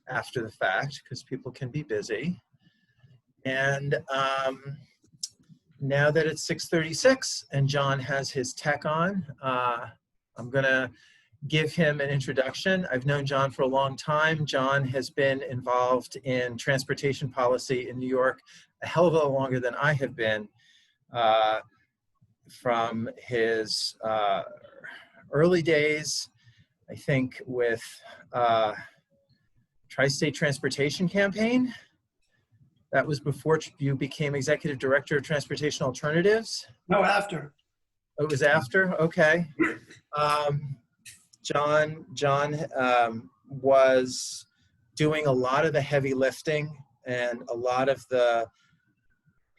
after the fact because people can be busy. And now that it's 6:36 and John has his tech on, I'm gonna give him an introduction. I've known John for a long time. John has been involved in transportation policy in New York a hell of a lot longer than I have been, from his early days, I think, with Tri-State Transportation Campaign. That was before you became Executive Director of Transportation Alternatives? No, after. It was after? Okay. John was doing a lot of the heavy lifting and a lot of the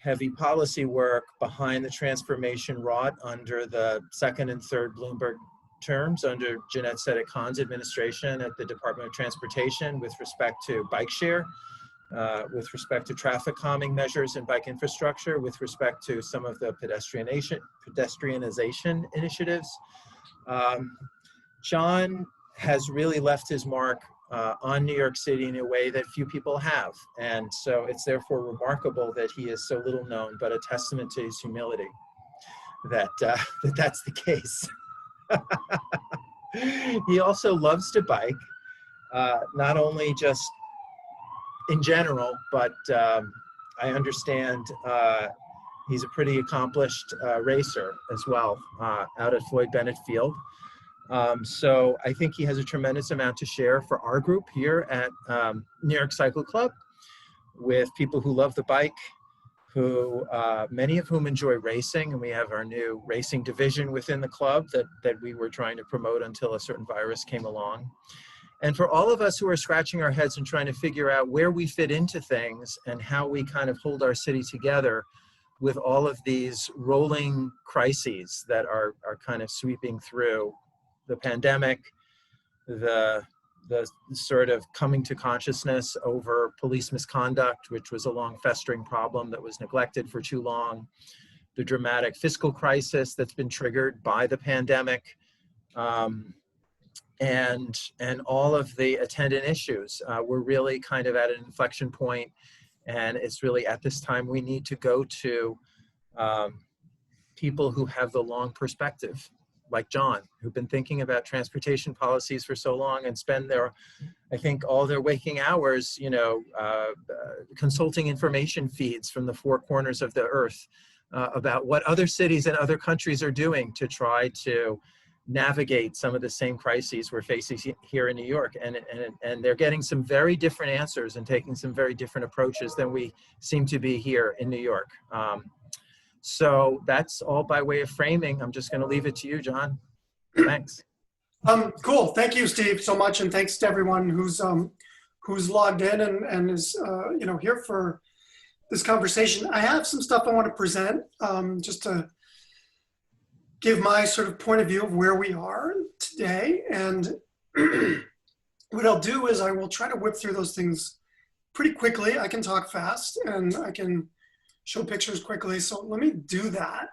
heavy policy work behind the transformation wrought under the second and third Bloomberg terms under Jeanette Sedek-Kahn's administration at the Department of Transportation with respect to bike share, with respect to traffic calming measures and bike infrastructure, with respect to some of the pedestrianization initiatives. John has really left his mark on New York City in a way that few people have. And so it's therefore remarkable that he is so little known, but a testament to his humility that, that's the case. He also loves to bike, not only just in general, but I understand he's a pretty accomplished racer as well out at Floyd Bennett Field. So I think he has a tremendous amount to share for our group here at New York Cycle Club with people who love the bike, who many of whom enjoy racing, and we have our new racing division within the club that we were trying to promote until a certain virus came along. And for all of us who are scratching our heads and trying to figure out where we fit into things and how we kind of hold our city together with all of these rolling crises that are kind of sweeping through the pandemic, the sort of coming to consciousness over police misconduct, which was a long festering problem that was neglected for too long, the dramatic fiscal crisis that's been triggered by the pandemic, and all of the attendant issues. We're really kind of at an inflection point, and it's really at this time we need to go to people who have the long perspective, like John, who've been thinking about transportation policies for so long and spend their, I think, all their waking hours, you know, consulting information feeds from the four corners of the earth about what other cities and other countries are doing to try to navigate some of the same crises we're facing here in New York. And they're getting some very different answers and taking some very different approaches than we seem to be here in New York. So that's all by way of framing. I'm just going to leave it to you, John. Thanks. Cool. Thank you, Steve, so much, and thanks to everyone who's logged in and is you know, here for this conversation. I have some stuff I want to present just to give my sort of point of view of where we are today. And what I'll do is I will try to whip through those things pretty quickly. I can talk fast and I can show pictures quickly. So let me do that.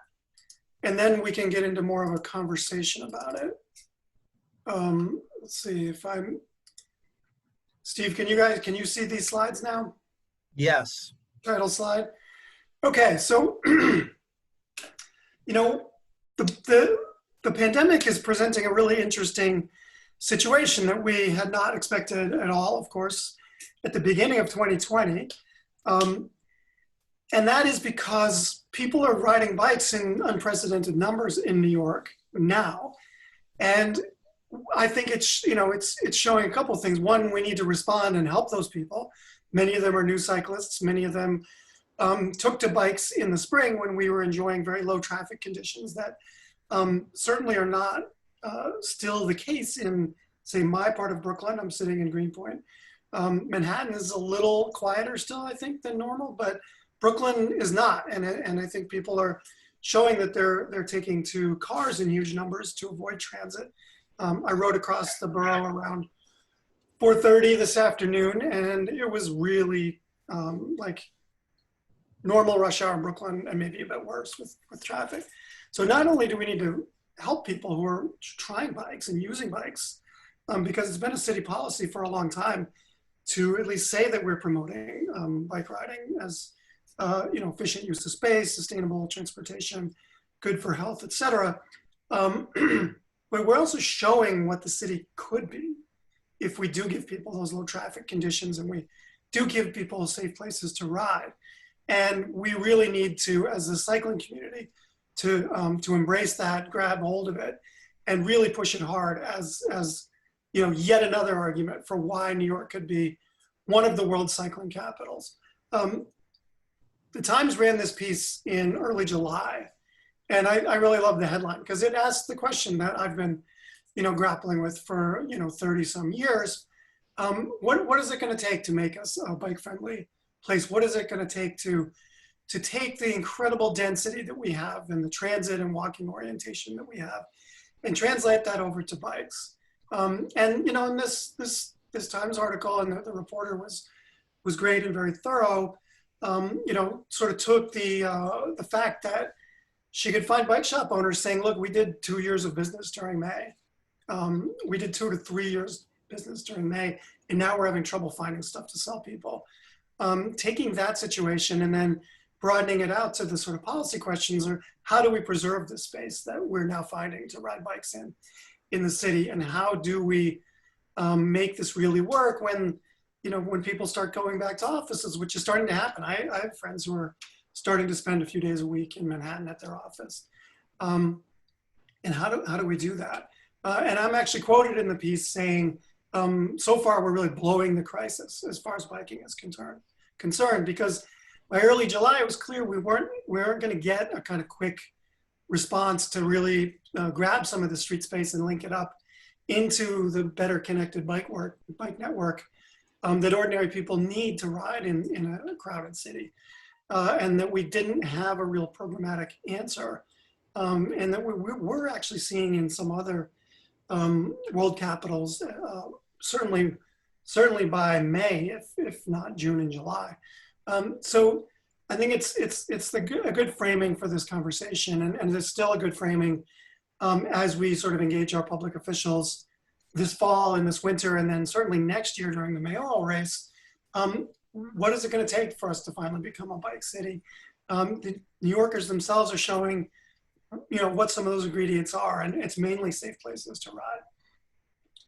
And then we can get into more of a conversation about it. Let's see if I'm, Steve, can you see these slides now? Yes. Title slide. Okay, so, you know, the pandemic is presenting a really interesting situation that we had not expected at all, of course, at the beginning of 2020. And that is because people are riding bikes in unprecedented numbers in New York now. And I think it's, you know, it's showing a couple of things. One, we need to respond and help those people. Many of them are new cyclists. Many of them took to bikes in the spring when we were enjoying very low traffic conditions that certainly are not still the case in, say, my part of Brooklyn. I'm sitting in Greenpoint. Manhattan is a little quieter still, I think, than normal, but Brooklyn is not. And I think people are showing that they're taking to cars in huge numbers to avoid transit. I rode across the borough around 4:30 this afternoon, and it was really like normal rush hour in Brooklyn, and maybe a bit worse with traffic. So not only do we need to help people who are trying bikes and using bikes, because it's been a city policy for a long time to at least say that we're promoting bike riding as efficient use of space, sustainable transportation, good for health, et cetera. But we're also showing what the city could be if we do give people those low traffic conditions and we do give people safe places to ride. And we really need to, as a cycling community, to embrace that, grab hold of it, and really push it hard as yet another argument for why New York could be one of the world's cycling capitals. The Times ran this piece in early July, and I really love the headline because it asked the question that I've been, grappling with for 30 some years. What is it going to take to make us a bike-friendly place? What is it going to take to take the incredible density that we have and the transit and walking orientation that we have, and translate that over to bikes? And in this Times article, and the reporter was great and very thorough. Sort of took the fact that she could find bike shop owners saying, look, we did 2 years of business during May. We did 2 to 3 years business during May, and now we're having trouble finding stuff to sell people. Taking that situation and then broadening it out to the sort of policy questions, or how do we preserve the space that we're now finding to ride bikes in the city, and how do we make this really work when people start going back to offices, which is starting to happen. I have friends who are starting to spend a few days a week in Manhattan at their office. And how do we do that? And I'm actually quoted in the piece saying, so far we're really blowing the crisis as far as biking is concerned, because by early July, it was clear we weren't going to get a kind of quick response to really grab some of the street space and link it up into the better connected bike network that ordinary people need to ride in a crowded city. And that we didn't have a real programmatic answer. And that we're actually seeing in some other world capitals, certainly by May, if not June and July. So I think it's a good framing for this conversation, and it's still a good framing as we sort of engage our public officials this fall and this winter, and then certainly next year during the mayoral race. What is it going to take for us to finally become a bike city? The New Yorkers themselves are showing, what some of those ingredients are, and it's mainly safe places to ride.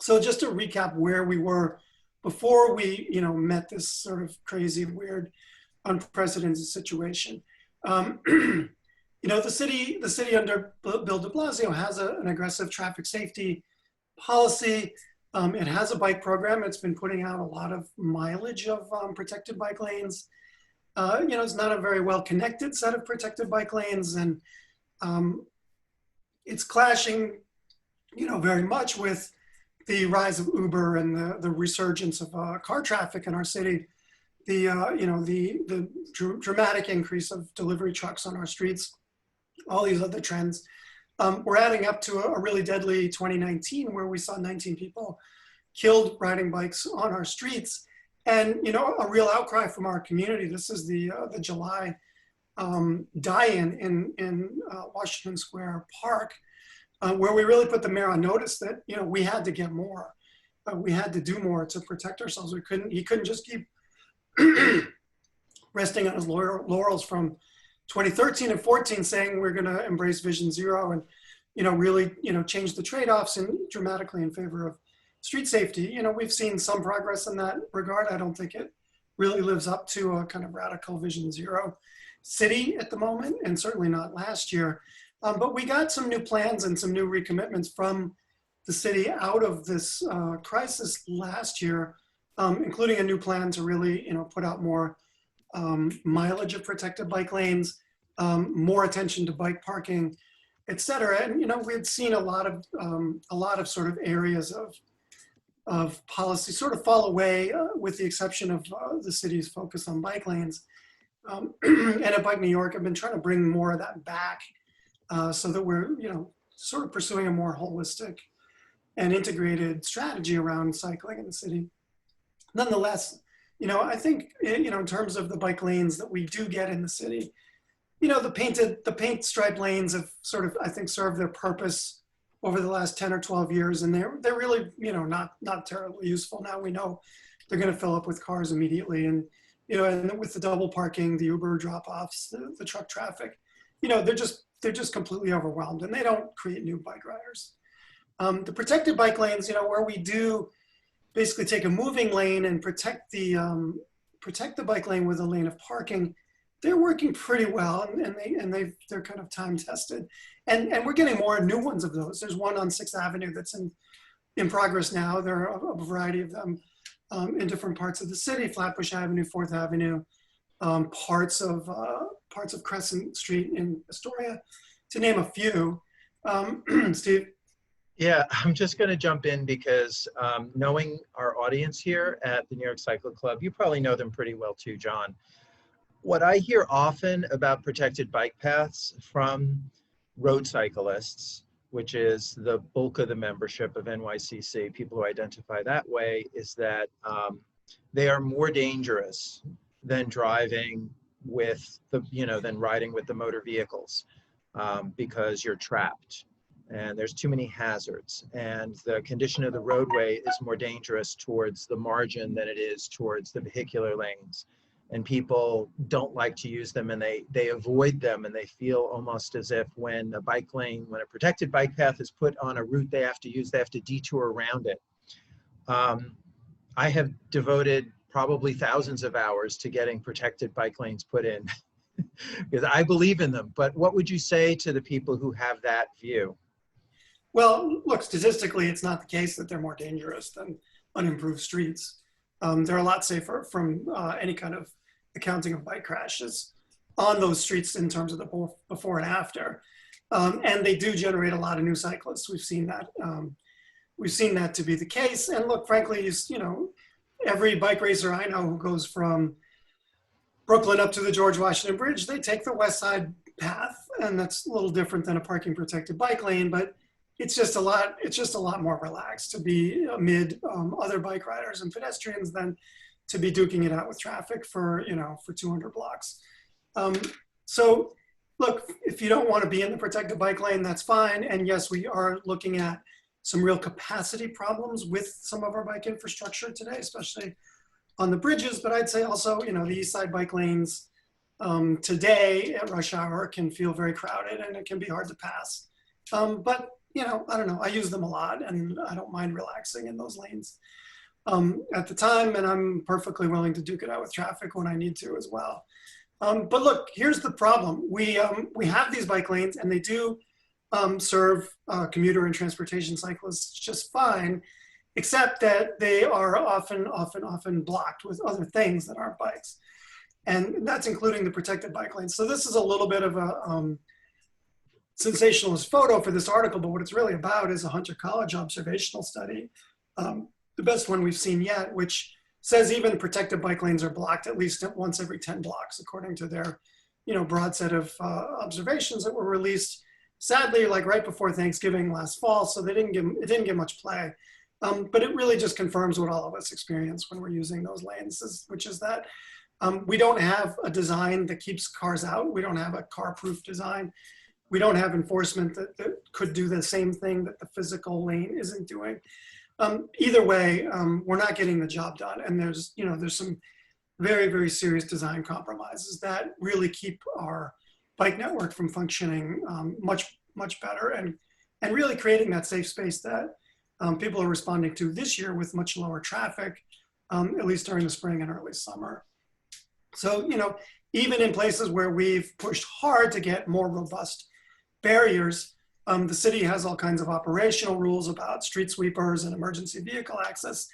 So just to recap where we were before we, met this sort of crazy, weird, unprecedented situation. The city under Bill de Blasio has an aggressive traffic safety policy. It has a bike program. It's been putting out a lot of mileage of protected bike lanes. It's not a very well connected set of protected bike lanes, and it's clashing, very much with the rise of Uber and the resurgence of car traffic in our city. The dramatic increase of delivery trucks on our streets, all these other trends. We're adding up to a really deadly 2019 where we saw 19 people killed riding bikes on our streets. And, a real outcry from our community. This is the July die-in in Washington Square Park, where we really put the mayor on notice that, we had to get more. We had to do more to protect ourselves. He couldn't just keep resting on his laurels from 2013 and 14 saying we're going to embrace Vision Zero and, really, change the trade-offs dramatically in favor of street safety. We've seen some progress in that regard. I don't think it really lives up to a kind of radical Vision Zero city at the moment, and certainly not last year. But we got some new plans and some new recommitments from the city out of this crisis last year, including a new plan to really, put out more mileage of protected bike lanes, more attention to bike parking, et cetera. And, we had seen a lot of sort of areas of policy sort of fall away, with the exception of the city's focus on bike lanes. And at Bike New York, I've been trying to bring more of that back so that we're, sort of pursuing a more holistic and integrated strategy around cycling in the city. Nonetheless, I think, in terms of the bike lanes that we do get in the city, the paint stripe lanes have sort of, I think, served their purpose over the last 10 or 12 years. And they're really, not terribly useful now. We know they're going to fill up with cars immediately. And, and with the double parking, the Uber drop-offs, the truck traffic, they're just completely overwhelmed, and they don't create new bike riders. The protected bike lanes, where we do basically take a moving lane and protect the bike lane with a lane of parking, they're working pretty well, and they're kind of time tested, and we're getting more new ones of those. There's one on 6th Avenue that's in progress now. There are a variety of them in different parts of the city: Flatbush Avenue, 4th Avenue, parts of Crescent Street in Astoria, to name a few. Steve. Yeah, I'm just going to jump in because knowing our audience here at the New York Cycle Club, you probably know them pretty well too, John. What I hear often about protected bike paths from road cyclists, which is the bulk of the membership of NYCC, people who identify that way, is that they are more dangerous than driving with than riding with the motor vehicles because you're trapped. And there's too many hazards, and the condition of the roadway is more dangerous towards the margin than it is towards the vehicular lanes. And people don't like to use them, and they avoid them, and they feel almost as if when a protected bike path is put on a route they have to use, they have to detour around it. I have devoted probably thousands of hours to getting protected bike lanes put in because I believe in them. But what would you say to the people who have that view? Well, look, statistically, it's not the case that they're more dangerous than unimproved streets. They're a lot safer from any kind of accounting of bike crashes on those streets in terms of the before and after. And they do generate a lot of new cyclists. We've seen that. We've seen that to be the case. And look, frankly, every bike racer I know who goes from Brooklyn up to the George Washington Bridge, they take the West Side path, and that's a little different than a parking protected bike lane, but it's just a lot more relaxed to be amid other bike riders and pedestrians than to be duking it out with traffic for 200 blocks. So look, if you don't want to be in the protected bike lane, that's fine. And yes, we are looking at some real capacity problems with some of our bike infrastructure today, especially on the bridges. But I'd say also, the East Side bike lanes today at rush hour can feel very crowded, and it can be hard to pass. But I don't know, I use them a lot, and I don't mind relaxing in those lanes at the time, and I'm perfectly willing to duke it out with traffic when I need to as well. But look, here's the problem. We have these bike lanes, and they do serve commuter and transportation cyclists just fine, except that they are often blocked with other things that aren't bikes. And that's including the protected bike lanes. So this is a little bit of a sensationalist photo for this article, but what it's really about is a Hunter College observational study, the best one we've seen yet, which says even protected bike lanes are blocked at least once every 10 blocks, according to their broad set of observations that were released, sadly, like right before Thanksgiving last fall, so it didn't get much play. But it really just confirms what all of us experience when we're using those lanes, which is that we don't have a design that keeps cars out. We don't have a car-proof design. We don't have enforcement that could do the same thing that the physical lane isn't doing. Either way, we're not getting the job done. And there's some very, very serious design compromises that really keep our bike network from functioning much, much better and really creating that safe space that people are responding to this year with much lower traffic, at least during the spring and early summer. So, even in places where we've pushed hard to get more robust barriers, the city has all kinds of operational rules about street sweepers and emergency vehicle access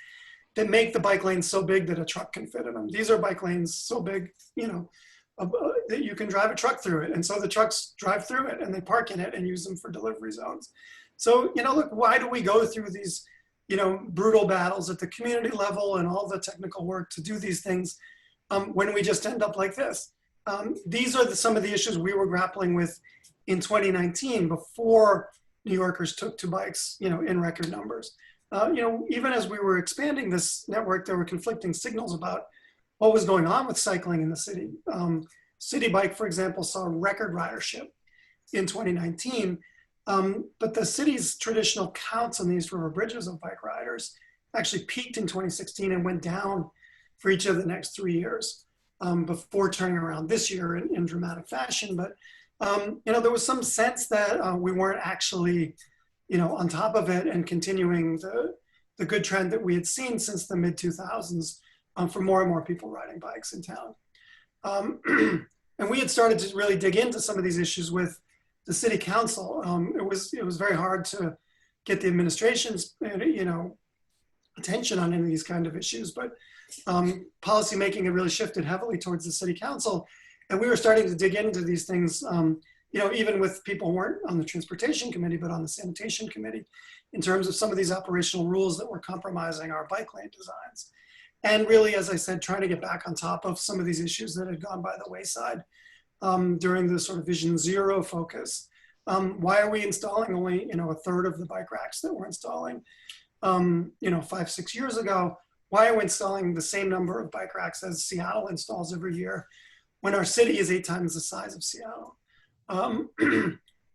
that make the bike lanes so big that a truck can fit in them. These are bike lanes so big, that you can drive a truck through it. And so the trucks drive through it and they park in it and use them for delivery zones. So, look, why do we go through these, brutal battles at the community level and all the technical work to do these things when we just end up like this? These are some of the issues we were grappling with in 2019 before New Yorkers took to bikes, in record numbers. Even as we were expanding this network, there were conflicting signals about what was going on with cycling in the city. City Bike, for example, saw record ridership in 2019, but the city's traditional counts on the East River bridges of bike riders actually peaked in 2016 and went down for each of the next 3 years before turning around this year in dramatic fashion. But, there was some sense that we weren't actually, on top of it and continuing the good trend that we had seen since the mid 2000s for more and more people riding bikes in town. And we had started to really dig into some of these issues with the city council. It was very hard to get the administration's, attention on any of these kind of issues, but policy making had really shifted heavily towards the city council. And we were starting to dig into these things, even with people who weren't on the transportation committee, but on the sanitation committee, in terms of some of these operational rules that were compromising our bike lane designs. And really, as I said, trying to get back on top of some of these issues that had gone by the wayside during the sort of Vision Zero focus. Why are we installing only, a third of the bike racks that we're installing, 5-6 years ago? Why are we installing the same number of bike racks as Seattle installs every year when our city is 8 times the size of Seattle?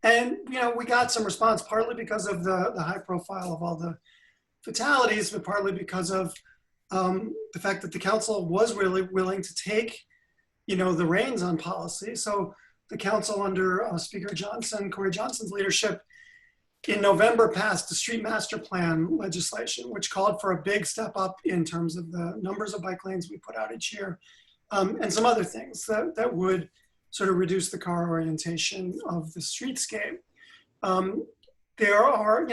And, we got some response, partly because of the high profile of all the fatalities, but partly because of the fact that the council was really willing to take, the reins on policy. So the council under Speaker Corey Johnson's leadership in November passed the street master plan legislation, which called for a big step up in terms of the numbers of bike lanes we put out each year, and some other things that would sort of reduce the car orientation of the streetscape. There are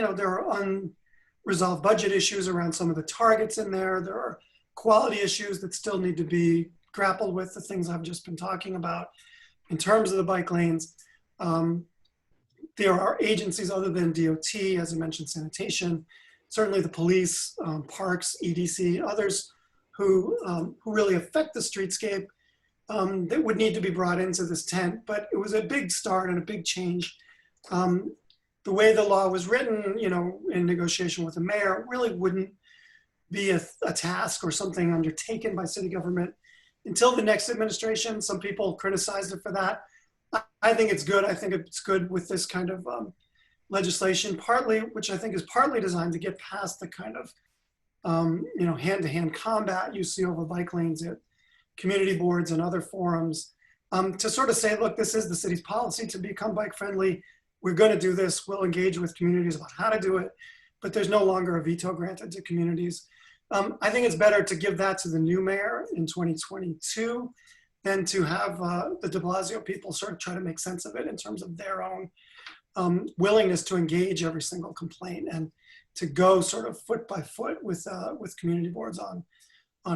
unresolved budget issues around some of the targets in there. There are quality issues that still need to be grappled with, the things I've just been talking about in terms of the bike lanes. There are agencies other than DOT, as I mentioned, sanitation, certainly the police, parks, EDC, others who really affect the streetscape that would need to be brought into this tent. But it was a big start and a big change. The way the law was written, in negotiation with the mayor, really wouldn't be a task or something undertaken by city government until the next administration. Some people criticized it for that. I think it's good. I think it's good with this kind of legislation, which I think is partly designed to get past the kind of, hand-to-hand combat you see over bike lanes at community boards and other forums, to sort of say, look, this is the city's policy to become bike friendly. We're going to do this. We'll engage with communities about how to do it, but there's no longer a veto granted to communities. I think it's better to give that to the new mayor in 2022 than to have the de Blasio people sort of try to make sense of it in terms of their own willingness to engage every single complaint and to go sort of foot by foot with community boards on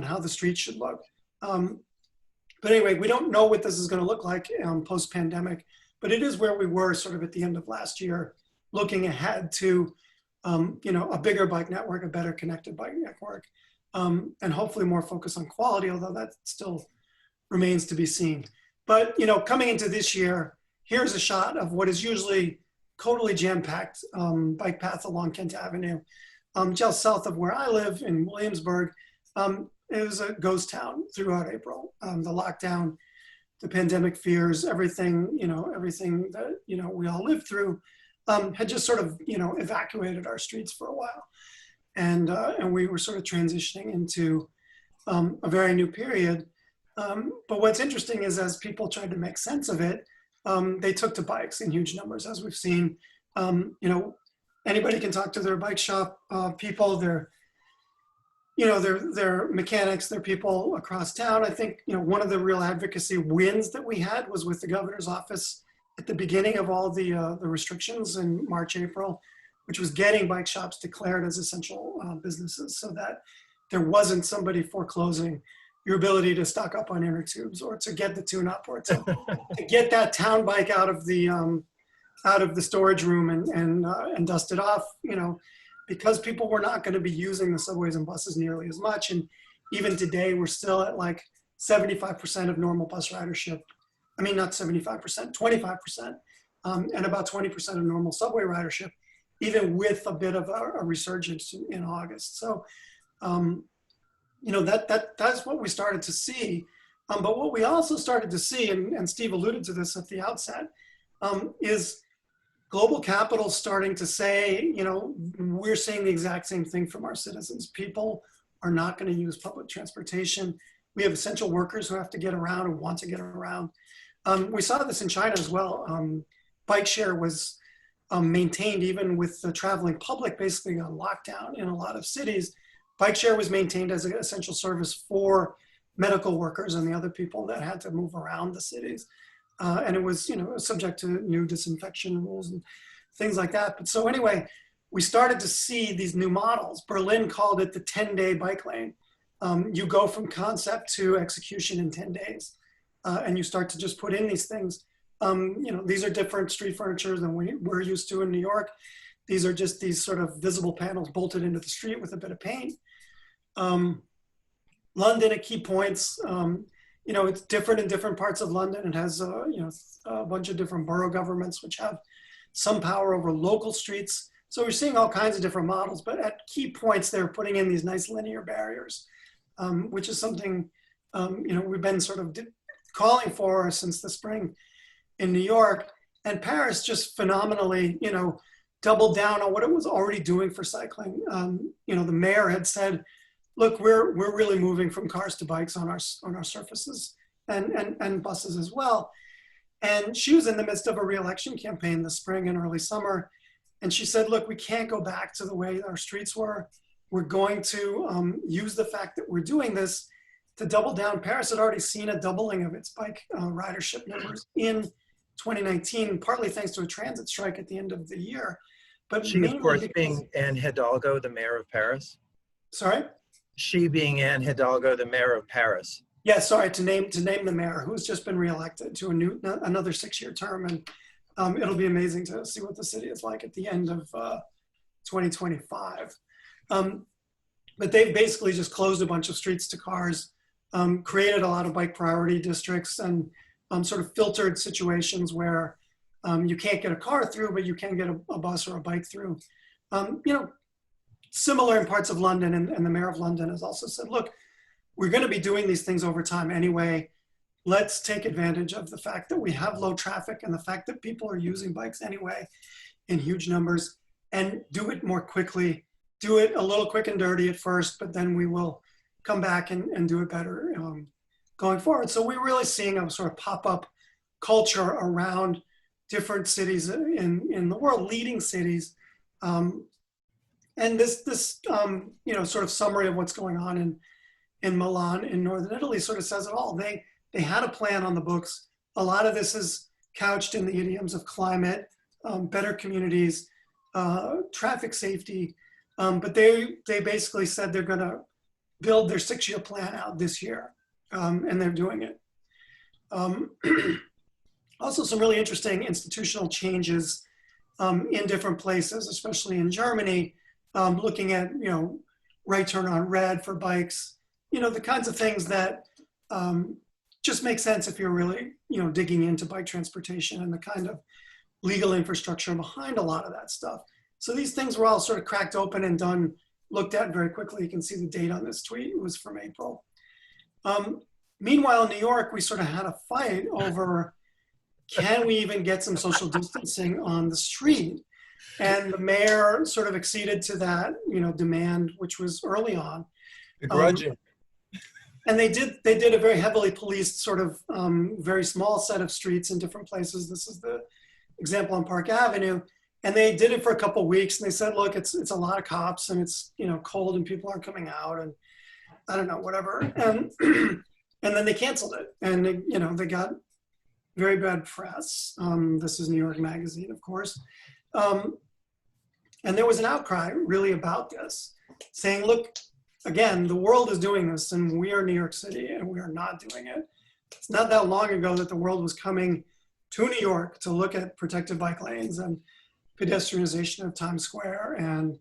how the street should look. But anyway, we don't know what this is going to look like post-pandemic, but it is where we were sort of at the end of last year, looking ahead to a bigger bike network, a better connected bike network, and hopefully more focus on quality, although that still remains to be seen. But coming into this year, here's a shot of what is usually totally jam-packed bike path along Kent Avenue. Just south of where I live in Williamsburg, it was a ghost town throughout April. The lockdown, the pandemic fears, everything that we all lived through had just sort of evacuated our streets for a while, and we were sort of transitioning into a very new period. But what's interesting is, as people tried to make sense of it, they took to bikes in huge numbers, as we've seen. Anybody can talk to their bike shop people, their mechanics, their people across town. I think one of the real advocacy wins that we had was with the governor's office at the beginning of all the restrictions in March, April, which was getting bike shops declared as essential businesses, so that there wasn't somebody foreclosing your ability to stock up on inner tubes, or to get the tune-up, or to get that town bike out of the storage room and dust it off, because people were not going to be using the subways and buses nearly as much. And even today, we're still at like 75% of normal bus ridership. I mean, not 75%, 25%, and about 20% of normal subway ridership, even with a bit of a resurgence in August. So, that's what we started to see. But what we also started to see, and Steve alluded to this at the outset, is global capital's starting to say, we're saying the exact same thing from our citizens. People are not going to use public transportation. We have essential workers who have to get around or want to get around. We saw this in China as well. Bike share was maintained even with the traveling public basically on lockdown in a lot of cities. Bike share was maintained as an essential service for medical workers and the other people that had to move around the cities. And it was, subject to new disinfection rules and things like that. But so anyway, we started to see these new models. Berlin called it the 10-day bike lane. You go from concept to execution in 10 days. And you start to just put in these things. These are different street furniture than we're used to in New York. These are just these sort of visible panels bolted into the street with a bit of paint. London at key points, it's different in different parts of London. It has, a bunch of different borough governments which have some power over local streets. So we're seeing all kinds of different models, but at key points, they're putting in these nice linear barriers, which is something, we've been sort of calling for since the spring in New York. And Paris just phenomenally, doubled down on what it was already doing for cycling. The mayor had said, look, we're really moving from cars to bikes on our surfaces and buses as well. And she was in the midst of a re-election campaign this spring and early summer. And she said, look, we can't go back to the way our streets were. We're going to use the fact that we're doing this to double down. Paris had already seen a doubling of its bike ridership numbers in 2019, partly thanks to a transit strike at the end of the year. But she, of course, being Anne Hidalgo, the mayor of Paris. Sorry? She being Anne Hidalgo, the mayor of Paris. Yeah, sorry, to name the mayor who's just been reelected to another 6-year term. And it'll be amazing to see what the city is like at the end of 2025. But they've basically just closed a bunch of streets to cars, created a lot of bike priority districts, and sort of filtered situations where you can't get a car through, but you can get a bus or a bike through. Similar in parts of London, and the mayor of London has also said, look, we're going to be doing these things over time anyway. Let's take advantage of the fact that we have low traffic and the fact that people are using bikes anyway in huge numbers, and do it more quickly. Do it a little quick and dirty at first, but then we will come back and do it better going forward. So we're really seeing a sort of pop-up culture around different cities in the world, leading cities. And this sort of summary of what's going on in Milan in northern Italy sort of says it all. They had a plan on the books. A lot of this is couched in the idioms of climate, better communities, traffic safety. But they basically said they're going to build their 6-year plan out this year, and they're doing it. Also, some really interesting institutional changes in different places, especially in Germany, looking at right turn on red for bikes, the kinds of things that just make sense if you're really digging into bike transportation and the kind of legal infrastructure behind a lot of that stuff. So these things were all sort of cracked open and looked at very quickly. You can see the date on this tweet. It was from April. Meanwhile, in New York, we sort of had a fight over, can we even get some social distancing on the street? And the mayor sort of acceded to that, demand, which was early on. Begrudging. And they did a very heavily policed sort of very small set of streets in different places. This is the example on Park Avenue. And they did it for a couple of weeks, and they said, look, it's a lot of cops, and it's cold, and people aren't coming out, and I don't know, whatever. And and then they canceled it, and they got very bad press. This is New York Magazine, of course. And there was an outcry really about this, saying, look, again, the world is doing this, and we are New York City, and we are not doing it. It's not that long ago that the world was coming to New York to look at protected bike lanes and pedestrianization of Times Square, and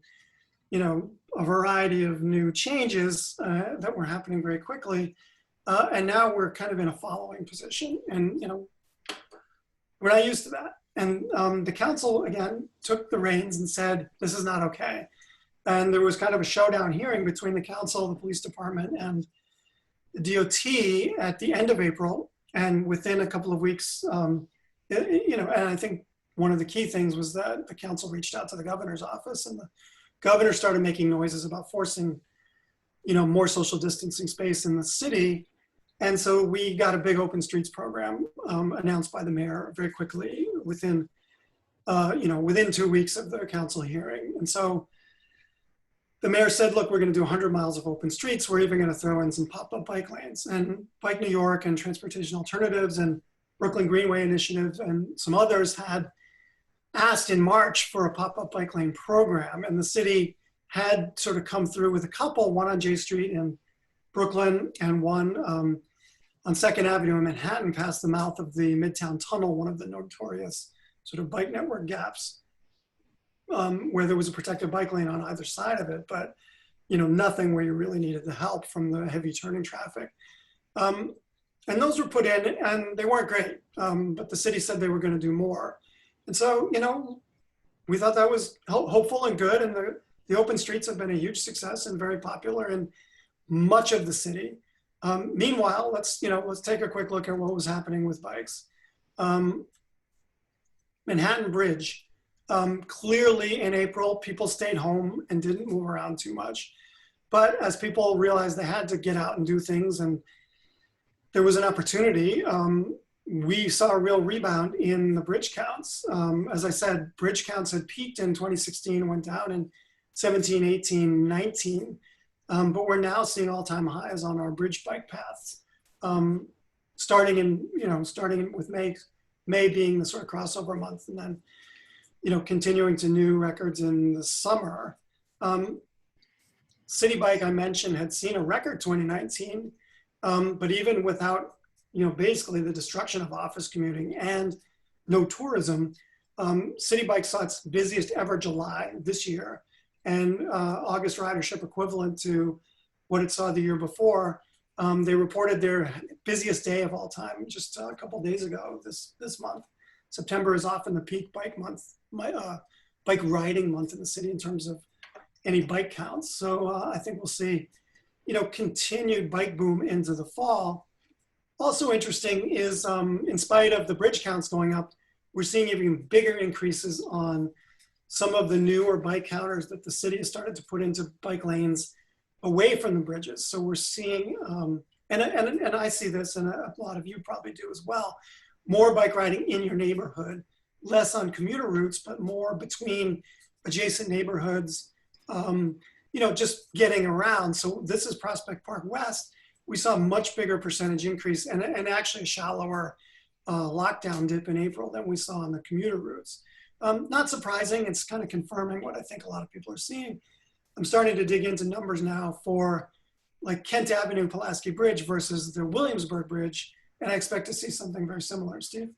a variety of new changes that were happening very quickly. And now we're kind of in a following position, and we're not used to that. And the council again took the reins and said, this is not okay. And there was kind of a showdown hearing between the council, the police department, and the DOT at the end of April. And within a couple of weeks, and I think one of the key things was that the council reached out to the governor's office, and the governor started making noises about forcing, more social distancing space in the city. And so we got a big open streets program announced by the mayor very quickly within 2 weeks of the council hearing. And so the mayor said, look, we're going to do 100 miles of open streets. We're even going to throw in some pop-up bike lanes. And Bike New York and Transportation Alternatives and Brooklyn Greenway Initiative and some others had asked in March for a pop-up bike lane program. And the city had sort of come through with a couple, one on J Street in Brooklyn and one on 2nd Avenue in Manhattan past the mouth of the Midtown Tunnel, one of the notorious sort of bike network gaps, where there was a protected bike lane on either side of it, but nothing where you really needed the help from the heavy turning traffic. And those were put in, and they weren't great, but the city said they were going to do more. And so, we thought that was hopeful and good, and the open streets have been a huge success and very popular in much of the city. Meanwhile, let's take a quick look at what was happening with bikes. Manhattan Bridge. Clearly in April, people stayed home and didn't move around too much. But as people realized they had to get out and do things and there was an opportunity, we saw a real rebound in the bridge counts. As I said, bridge counts had peaked in 2016, went down in 17, 18, 19. But we're now seeing all-time highs on our bridge bike paths, starting with May being the sort of crossover month, and then continuing to new records in the summer. City Bike, I mentioned, had seen a record 2019, but even without basically the destruction of office commuting and no tourism, City Bike saw its busiest ever July this year, and August ridership equivalent to what it saw the year before. They reported their busiest day of all time just a couple days ago this month. September is often the peak bike month, bike riding month in the city in terms of any bike counts. So I think we'll see, continued bike boom into the fall. Also interesting is in spite of the bridge counts going up, we're seeing even bigger increases on some of the newer bike counters that the city has started to put into bike lanes away from the bridges. So we're seeing, and I see this, and a lot of you probably do as well, more bike riding in your neighborhood, less on commuter routes, but more between adjacent neighborhoods, just getting around. So this is Prospect Park West. We saw a much bigger percentage increase and actually a shallower lockdown dip in April than we saw on the commuter routes. Not surprising, it's kind of confirming what I think a lot of people are seeing. I'm starting to dig into numbers now for like Kent Avenue, Pulaski Bridge versus the Williamsburg Bridge, and I expect to see something very similar. Steve?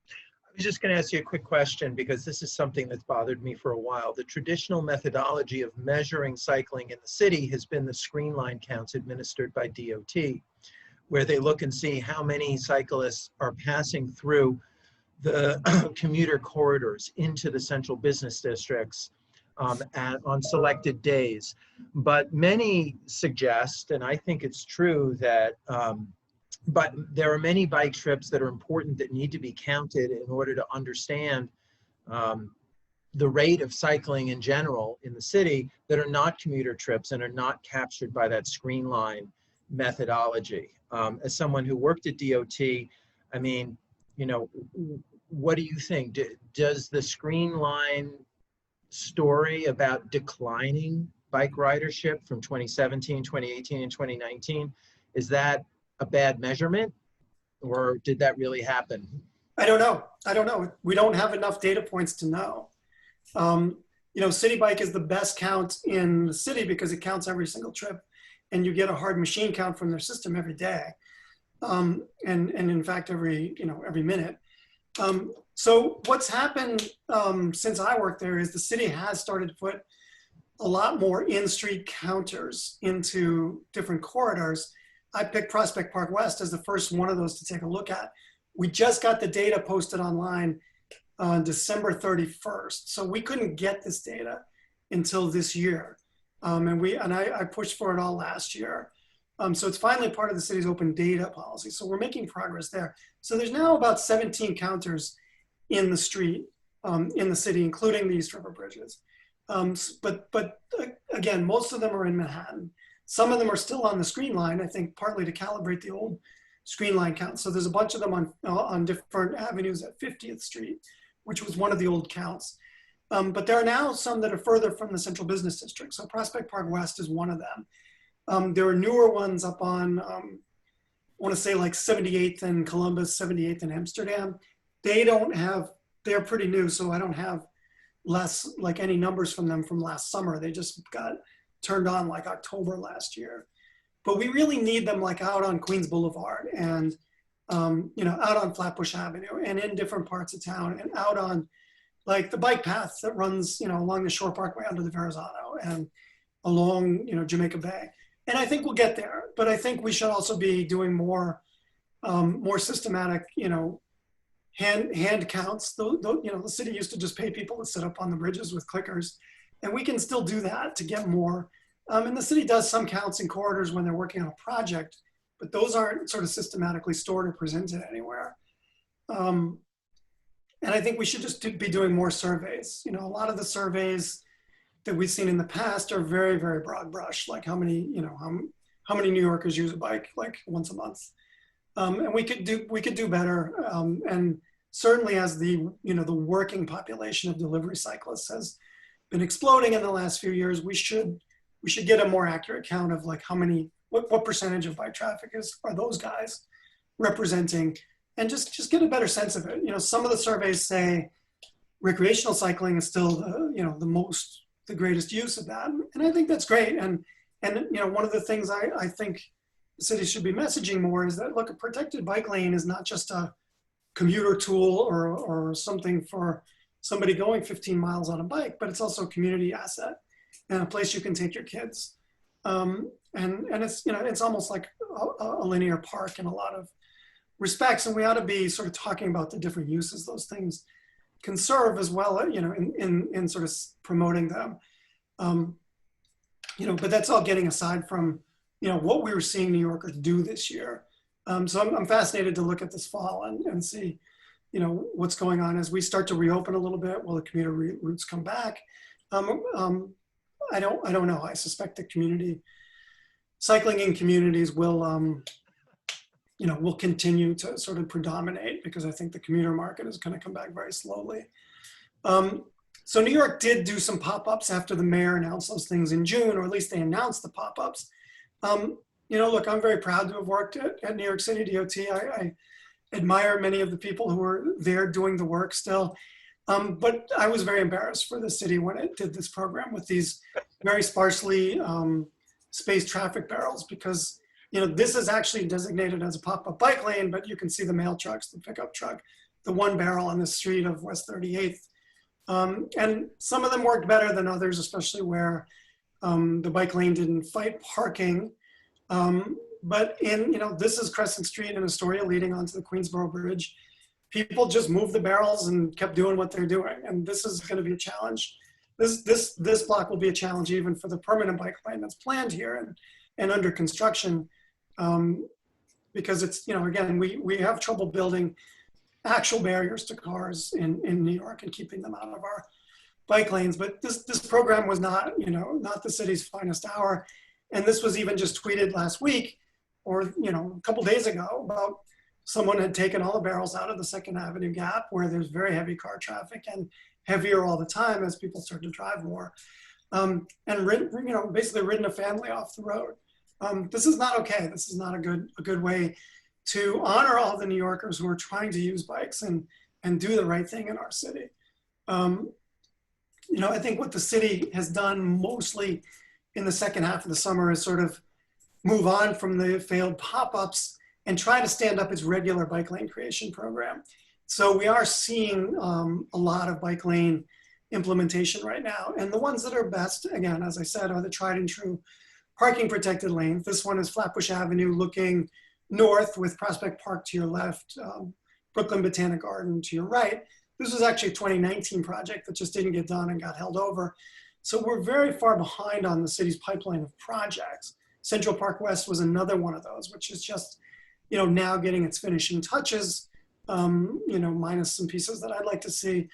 I was just going to ask you a quick question because this is something that's bothered me for a while. The traditional methodology of measuring cycling in the city has been the screen line counts administered by DOT, where they look and see how many cyclists are passing through the commuter corridors into the central business districts on selected days. But many suggest, and I think it's true, that but there are many bike trips that are important that need to be counted in order to understand the rate of cycling in general in the city that are not commuter trips and are not captured by that screen line methodology. As someone who worked at DOT, I mean, what do you think? Does the screen line story about declining bike ridership from 2017, 2018, and 2019, is that a bad measurement, or did that really happen? I don't know. We don't have enough data points to know. City Bike is the best count in the city because it counts every single trip, and you get a hard machine count from their system every day, and in fact every minute. So what's happened since I worked there is the city has started to put a lot more in-street counters into different corridors. I picked Prospect Park West as the first one of those to take a look at. We just got the data posted online on December 31st. So we couldn't get this data until this year. I pushed for it all last year. So it's finally part of the city's open data policy. So we're making progress there. So there's now about 17 counters in the street. in the city, including the East River bridges. But again, most of them are in Manhattan. Some of them are still on the screen line, I think partly to calibrate the old screen line count. So there's a bunch of them on different avenues at 50th Street, which was one of the old counts. But there are now some that are further from the central business district. So Prospect Park West is one of them. There are newer ones up on, I want to say like 78th and Columbus, 78th and Amsterdam. They're pretty new, so I don't have like any numbers from them from last summer. They just got turned on like October last year. But we really need them like out on Queens Boulevard and, out on Flatbush Avenue and in different parts of town and out on like the bike path that runs, along the Shore Parkway under the Verrazano and along, Jamaica Bay. And I think we'll get there, but I think we should also be doing more systematic, hand counts. The city used to just pay people to sit up on the bridges with clickers, and we can still do that to get more. And the city does some counts in corridors when they're working on a project, but those aren't sort of systematically stored or presented anywhere. And I think we should just be doing more surveys. A lot of the surveys that we've seen in the past are very, very broad brush, like how many New Yorkers use a bike like once a month. And we could do better. And certainly as the working population of delivery cyclists has been exploding in the last few years, we should get a more accurate count of like what percentage of bike traffic are those guys representing, and just get a better sense of it. Some of the surveys say recreational cycling is still the greatest use of that. And I think that's great. And one of the things I think the city should be messaging more is that, look, a protected bike lane is not just a commuter tool or something for somebody going 15 miles on a bike, but it's also a community asset and a place you can take your kids. And it's almost like a linear park in a lot of respects. And we ought to be sort of talking about the different uses those things can serve as well, in sort of promoting them. But that's all getting aside from, what we were seeing New Yorkers do this year. So I'm fascinated to look at this fall and see, what's going on as we start to reopen a little bit. Will the commuter routes come back? I don't know. I suspect the cycling in communities will continue to sort of predominate, because I think the commuter market is going to come back very slowly. So New York did do some pop-ups after the mayor announced those things in June, or at least they announced the pop-ups. Look, I'm very proud to have worked at New York City DOT. I admire many of the people who are there doing the work still. But I was very embarrassed for the city when it did this program with these very sparsely spaced traffic barrels, because this is actually designated as a pop-up bike lane, but you can see the mail trucks, the pickup truck, the one barrel on the street of West 38th. And some of them worked better than others, especially where the bike lane didn't fight parking. But this is Crescent Street in Astoria leading onto the Queensboro Bridge. People just moved the barrels and kept doing what they're doing. And this is going to be a challenge. This block will be a challenge even for the permanent bike lane that's planned here and under construction. Because it's, again, we have trouble building actual barriers to cars in New York and keeping them out of our bike lanes. But this program was not the city's finest hour. And this was even just tweeted last week or, a couple days ago about someone had taken all the barrels out of the Second Avenue Gap, where there's very heavy car traffic and heavier all the time as people start to drive more, and basically ridden a family off the road. This is not okay. This is not a good way to honor all the New Yorkers who are trying to use bikes and do the right thing in our city. I think what the city has done mostly in the second half of the summer is sort of move on from the failed pop-ups and try to stand up its regular bike lane creation program. So we are seeing a lot of bike lane implementation right now. And the ones that are best, again, as I said, are the tried and true parking protected lanes. This one is Flatbush Avenue looking north with Prospect Park to your left, Brooklyn Botanic Garden to your right. This was actually a 2019 project that just didn't get done and got held over. So we're very far behind on the city's pipeline of projects. Central Park West was another one of those, which is just, now getting its finishing touches, minus some pieces that I'd like to see.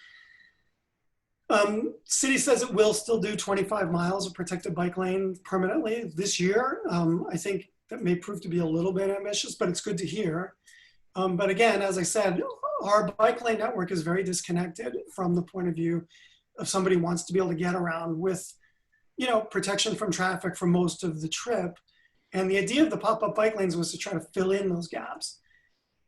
City says it will still do 25 miles of protected bike lane permanently this year. I think that may prove to be a little bit ambitious, but it's good to hear. But again, as I said, our bike lane network is very disconnected from the point of view of somebody who wants to be able to get around with, protection from traffic for most of the trip. And the idea of the pop-up bike lanes was to try to fill in those gaps.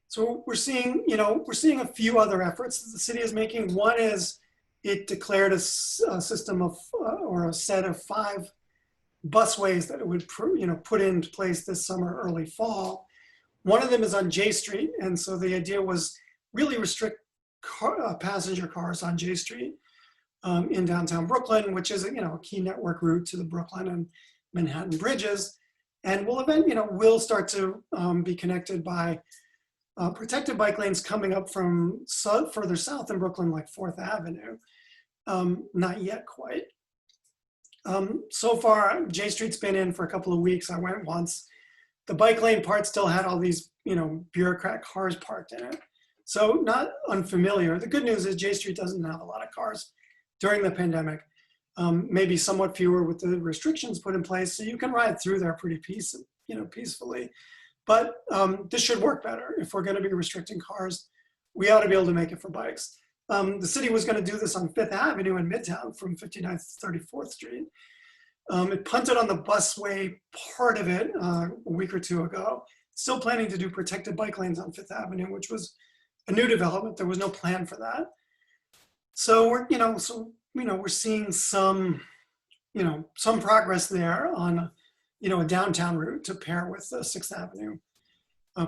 So we're seeing a few other efforts that the city is making. One is it declared a system of, or a set of 5 busways that it would, put into place this summer, early fall. One of them is on J Street. And so the idea was really restrict passenger cars on J Street in downtown Brooklyn, which is, a key network route to the Brooklyn and Manhattan bridges. And we'll start to be connected by protected bike lanes coming up from further south in Brooklyn, like 4th Avenue. Not yet quite. So far, J Street's been in for a couple of weeks. I went once. The bike lane part still had all these, bureaucrat cars parked in it. So not unfamiliar. The good news is J Street doesn't have a lot of cars during the pandemic. Maybe somewhat fewer with the restrictions put in place. So you can ride through there pretty peacefully. But this should work better. If we're going to be restricting cars, we ought to be able to make it for bikes. The city was going to do this on 5th Avenue in Midtown from 59th to 34th Street. It punted on the busway part of it a week or two ago. Still planning to do protected bike lanes on 5th Avenue, which was a new development. There was no plan for that. So we're seeing some progress there on, a downtown route to pair with the 6th Avenue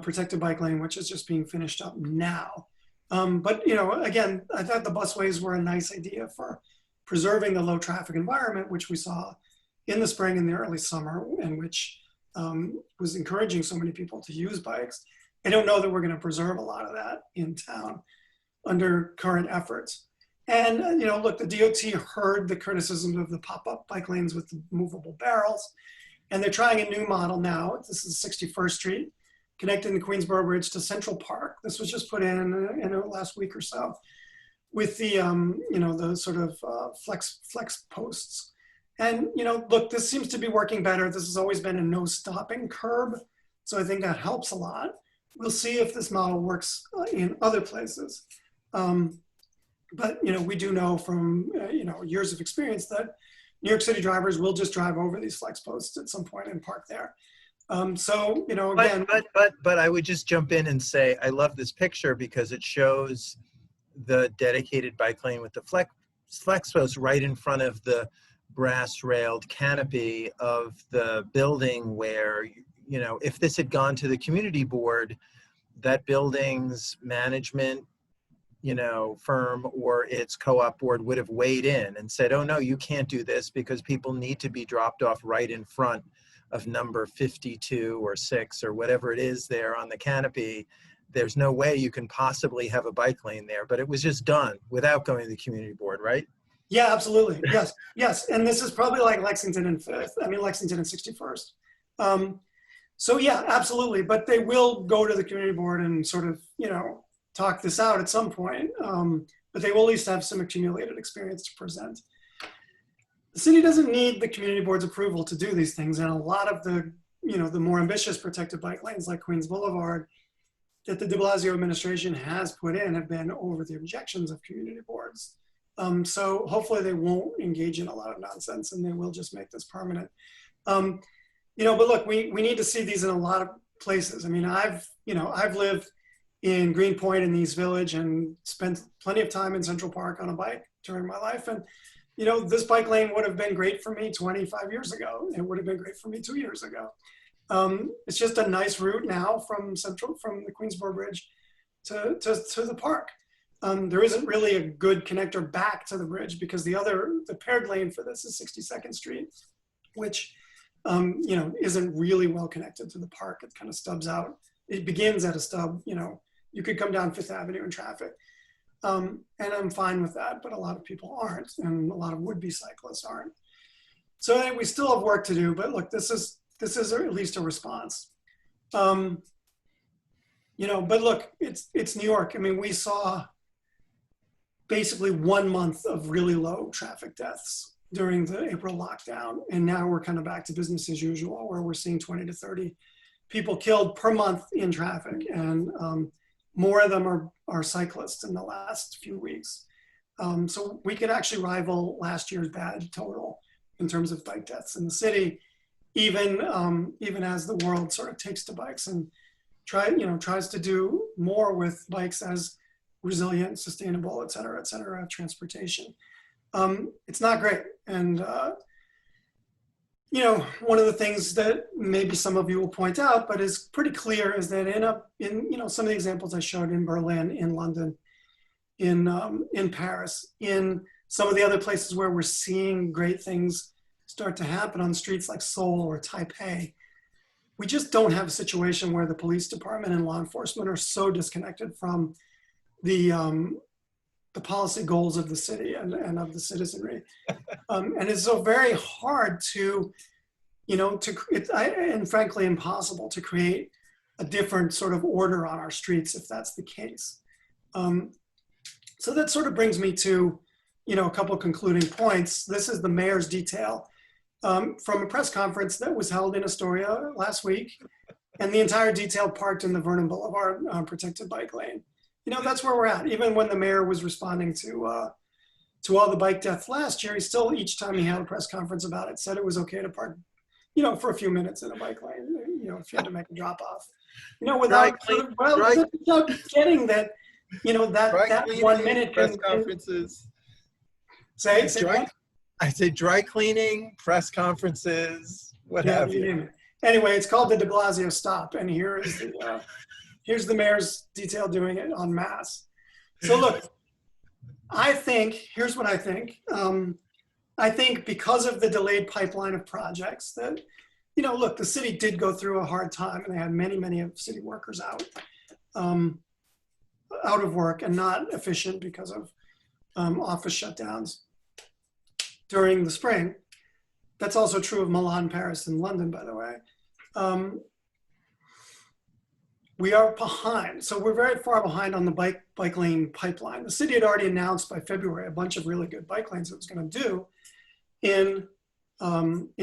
protected bike lane, which is just being finished up now. But again, I thought the busways were a nice idea for preserving the low traffic environment, which we saw in the spring and the early summer, and which was encouraging so many people to use bikes. I don't know that we're going to preserve a lot of that in town under current efforts. And look, the DOT heard the criticisms of the pop-up bike lanes with the movable barrels, and they're trying a new model now. This is 61st Street, connecting the Queensboro Bridge to Central Park. This was just put in the last week or so, with the the sort of flex posts. And look, this seems to be working better. This has always been a no stopping curb, so I think that helps a lot. We'll see if this model works in other places. But we do know from years of experience that New York City drivers will just drive over these flex posts at some point and park there. So again, but I would just jump in and say I love this picture because it shows the dedicated bike lane with the flex post right in front of the brass railed canopy of the building where if this had gone to the community board, that building's management firm or its co-op board would have weighed in and said, oh no, you can't do this because people need to be dropped off right in front of number 52 or 6 or whatever it is there on the canopy. There's no way you can possibly have a bike lane there, but it was just done without going to the community board, right? Yeah, absolutely. Yes. And this is probably like Lexington and 61st. So yeah, absolutely. But they will go to the community board and sort of, talk this out at some point. But they will at least have some accumulated experience to present. The city doesn't need the community board's approval to do these things. And a lot of the, the more ambitious protected bike lanes like Queens Boulevard that the de Blasio administration has put in have been over the objections of community boards. So hopefully they won't engage in a lot of nonsense and they will just make this permanent. But look, we need to see these in a lot of places. I mean, I've lived in Greenpoint and East Village and spent plenty of time in Central Park on a bike during my life. And, this bike lane would have been great for me 25 years ago. It would have been great for me 2 years ago. It's just a nice route now from the Queensboro Bridge to the park. There isn't really a good connector back to the bridge because the paired lane for this is 62nd Street, which, isn't really well connected to the park. It kind of stubs out. It begins at a stub, you could come down 5th Avenue in traffic. And I'm fine with that, but a lot of people aren't, and a lot of would-be cyclists aren't. So we still have work to do, but look, this is at least a response. But look, it's New York. I mean, we saw basically 1 month of really low traffic deaths during the April lockdown. And now we're kind of back to business as usual, where we're seeing 20 to 30 people killed per month in traffic. And more of them are cyclists in the last few weeks. So we could actually rival last year's bad total in terms of bike deaths in the city, even as the world sort of takes to bikes and tries to do more with bikes as resilient, sustainable, et cetera, transportation. It's not great. And, one of the things that maybe some of you will point out, but is pretty clear, is that in some of the examples I showed in Berlin, in London, in Paris, in some of the other places where we're seeing great things start to happen on streets like Seoul or Taipei, we just don't have a situation where the police department and law enforcement are so disconnected from the policy goals of the city and of the citizenry. And it's so very hard to, and frankly impossible to create a different sort of order on our streets if that's the case. So that sort of brings me to, a couple of concluding points. This is the mayor's detail from a press conference that was held in Astoria last week, and the entire detail parked in the Vernon Boulevard protected bike lane. That's where we're at. Even when the mayor was responding to all the bike deaths last year, he still, each time he had a press conference about it, said it was okay to park, for a few minutes in a bike lane, if you had to make a drop off, without getting that, that 1 minute press conferences. Say I say dry cleaning, press conferences, what have you. Anyway, it's called the de Blasio stop, and here's the mayor's detail doing it en masse. So look, here's what I think. I think because of the delayed pipeline of projects that, look, the city did go through a hard time, and they had many of city workers out of work and not efficient because of office shutdowns during the spring. That's also true of Milan, Paris, and London, by the way. We are behind. So we're very far behind on the bike lane pipeline. The city had already announced by February a bunch of really good bike lanes it was going to do in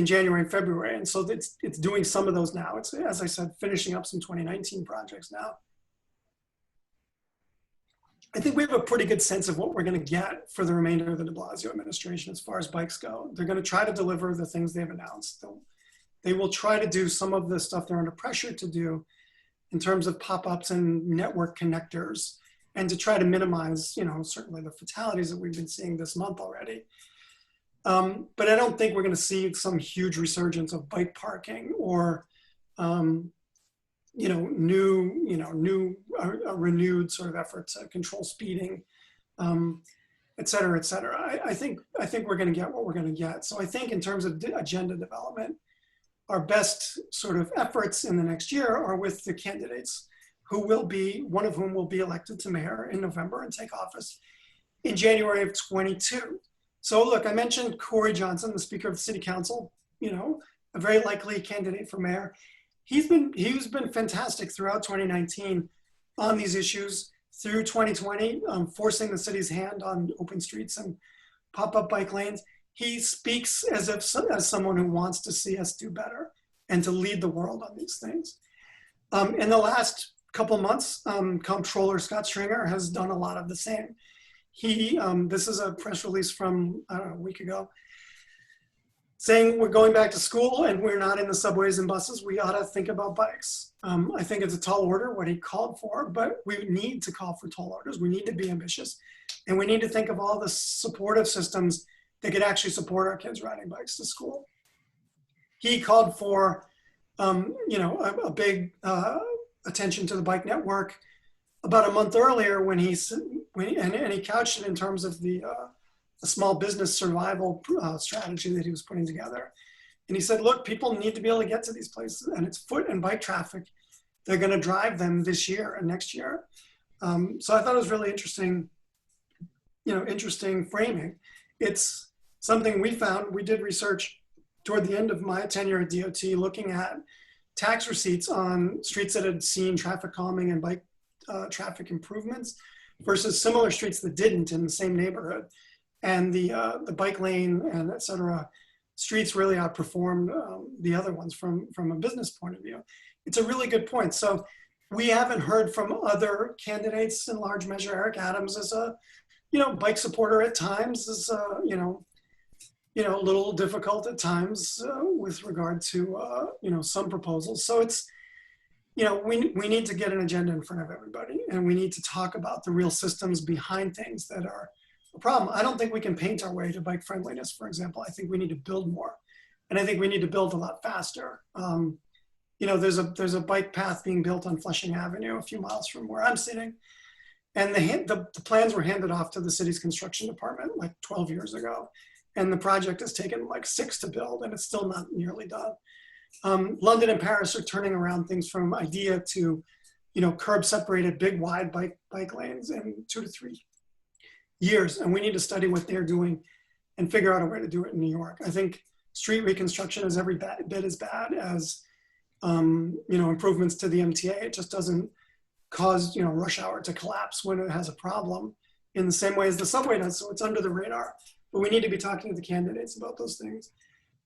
January and February. And so it's doing some of those now. It's, as I said, finishing up some 2019 projects now. I think we have a pretty good sense of what we're going to get for the remainder of the de Blasio administration as far as bikes go. They're going to try to deliver the things they've announced. They will try to do some of the stuff they're under pressure to do in terms of pop-ups and network connectors, and to try to minimize, certainly the fatalities that we've been seeing this month already. But I don't think we're going to see some huge resurgence of bike parking or, renewed sort of effort to control speeding, et cetera, et cetera. I think we're going to get what we're going to get. So I think in terms of agenda development, our best sort of efforts in the next year are with the candidates one of whom will be elected to mayor in November and take office in January of 22. So look, I mentioned Corey Johnson, the Speaker of the City Council, a very likely candidate for mayor. He's been fantastic throughout 2019 on these issues, through 2020, forcing the city's hand on open streets and pop-up bike lanes. He speaks as someone who wants to see us do better and to lead the world on these things. In the last couple months, Comptroller Scott Stringer has done a lot of the same. This is a press release from, a week ago, saying we're going back to school and we're not in the subways and buses. We ought to think about bikes. I think it's a tall order, what he called for, but we need to call for tall orders. We need to be ambitious, and we need to think of all the supportive systems that could actually support our kids riding bikes to school. He called for, a big attention to the bike network about a month earlier when he couched it in terms of the small business survival strategy that he was putting together. And he said, look, people need to be able to get to these places, and it's foot and bike traffic. They're going to drive them this year and next year. So I thought it was really interesting, interesting framing. It's something we found. We did research toward the end of my tenure at DOT, looking at tax receipts on streets that had seen traffic calming and bike traffic improvements versus similar streets that didn't in the same neighborhood. And the bike lane and et cetera streets really outperformed the other ones from a business point of view. It's a really good point. So we haven't heard from other candidates in large measure. Eric Adams is a, bike supporter at times, is, a little difficult at times with regard to, some proposals. So it's, we need to get an agenda in front of everybody, and we need to talk about the real systems behind things that are a problem. I don't think we can paint our way to bike friendliness, for example. I think we need to build more, and I think we need to build a lot faster. There's a bike path being built on Flushing Avenue a few miles from where I'm sitting, and the plans were handed off to the city's construction department like 12 years ago, and the project has taken like 6 to build, and it's still not nearly done. London and Paris are turning around things from idea to, curb separated big wide bike lanes in 2 to 3 years. And we need to study what they're doing and figure out a way to do it in New York. I think street reconstruction is every bit as bad as, improvements to the MTA. It just doesn't cause, rush hour to collapse when it has a problem in the same way as the subway does. So it's under the radar, but we need to be talking to the candidates about those things.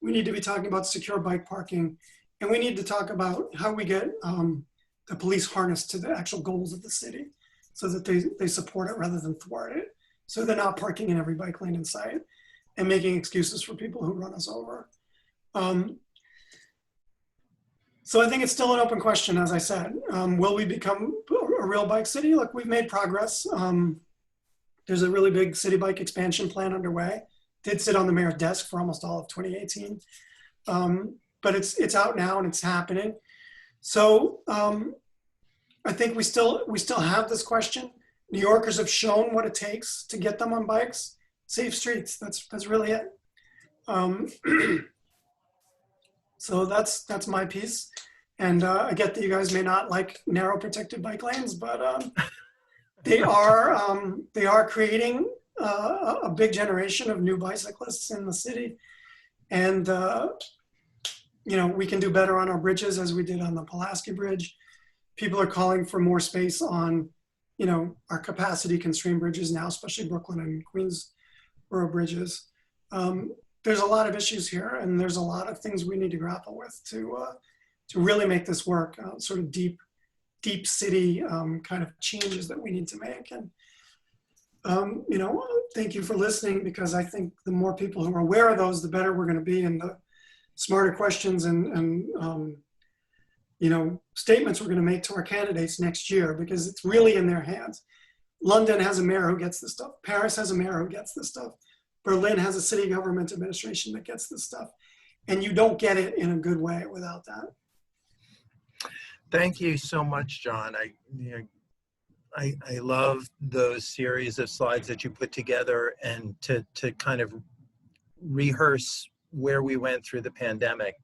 We need to be talking about secure bike parking, and we need to talk about how we get the police harnessed to the actual goals of the city so that they support it rather than thwart it. So they're not parking in every bike lane in sight and making excuses for people who run us over. So I think it's still an open question, as I said. Will we become a real bike city? Look, we've made progress. There's a really big city bike expansion plan underway. Did sit on the mayor's desk for almost all of 2018. But it's out now and it's happening. So I think we still have this question. New Yorkers have shown what it takes to get them on bikes. Safe streets, that's really it. So that's my piece. And I get that you guys may not like narrow protected bike lanes, but they are creating a big generation of new bicyclists in the city. And, we can do better on our bridges as we did on the Pulaski Bridge. People are calling for more space on, our capacity constrained bridges now, especially Brooklyn and Queensboro bridges. There's a lot of issues here, and there's a lot of things we need to grapple with to really make this work, sort of deep city kind of changes that we need to make. And, thank you for listening, because I think the more people who are aware of those, the better we're going to be, and the smarter questions and statements we're going to make to our candidates next year, because it's really in their hands. London has a mayor who gets this stuff. Paris has a mayor who gets this stuff. Berlin has a city government administration that gets this stuff. And you don't get it in a good way without that. Thank you so much, John. I love those series of slides that you put together, and to kind of rehearse where we went through the pandemic,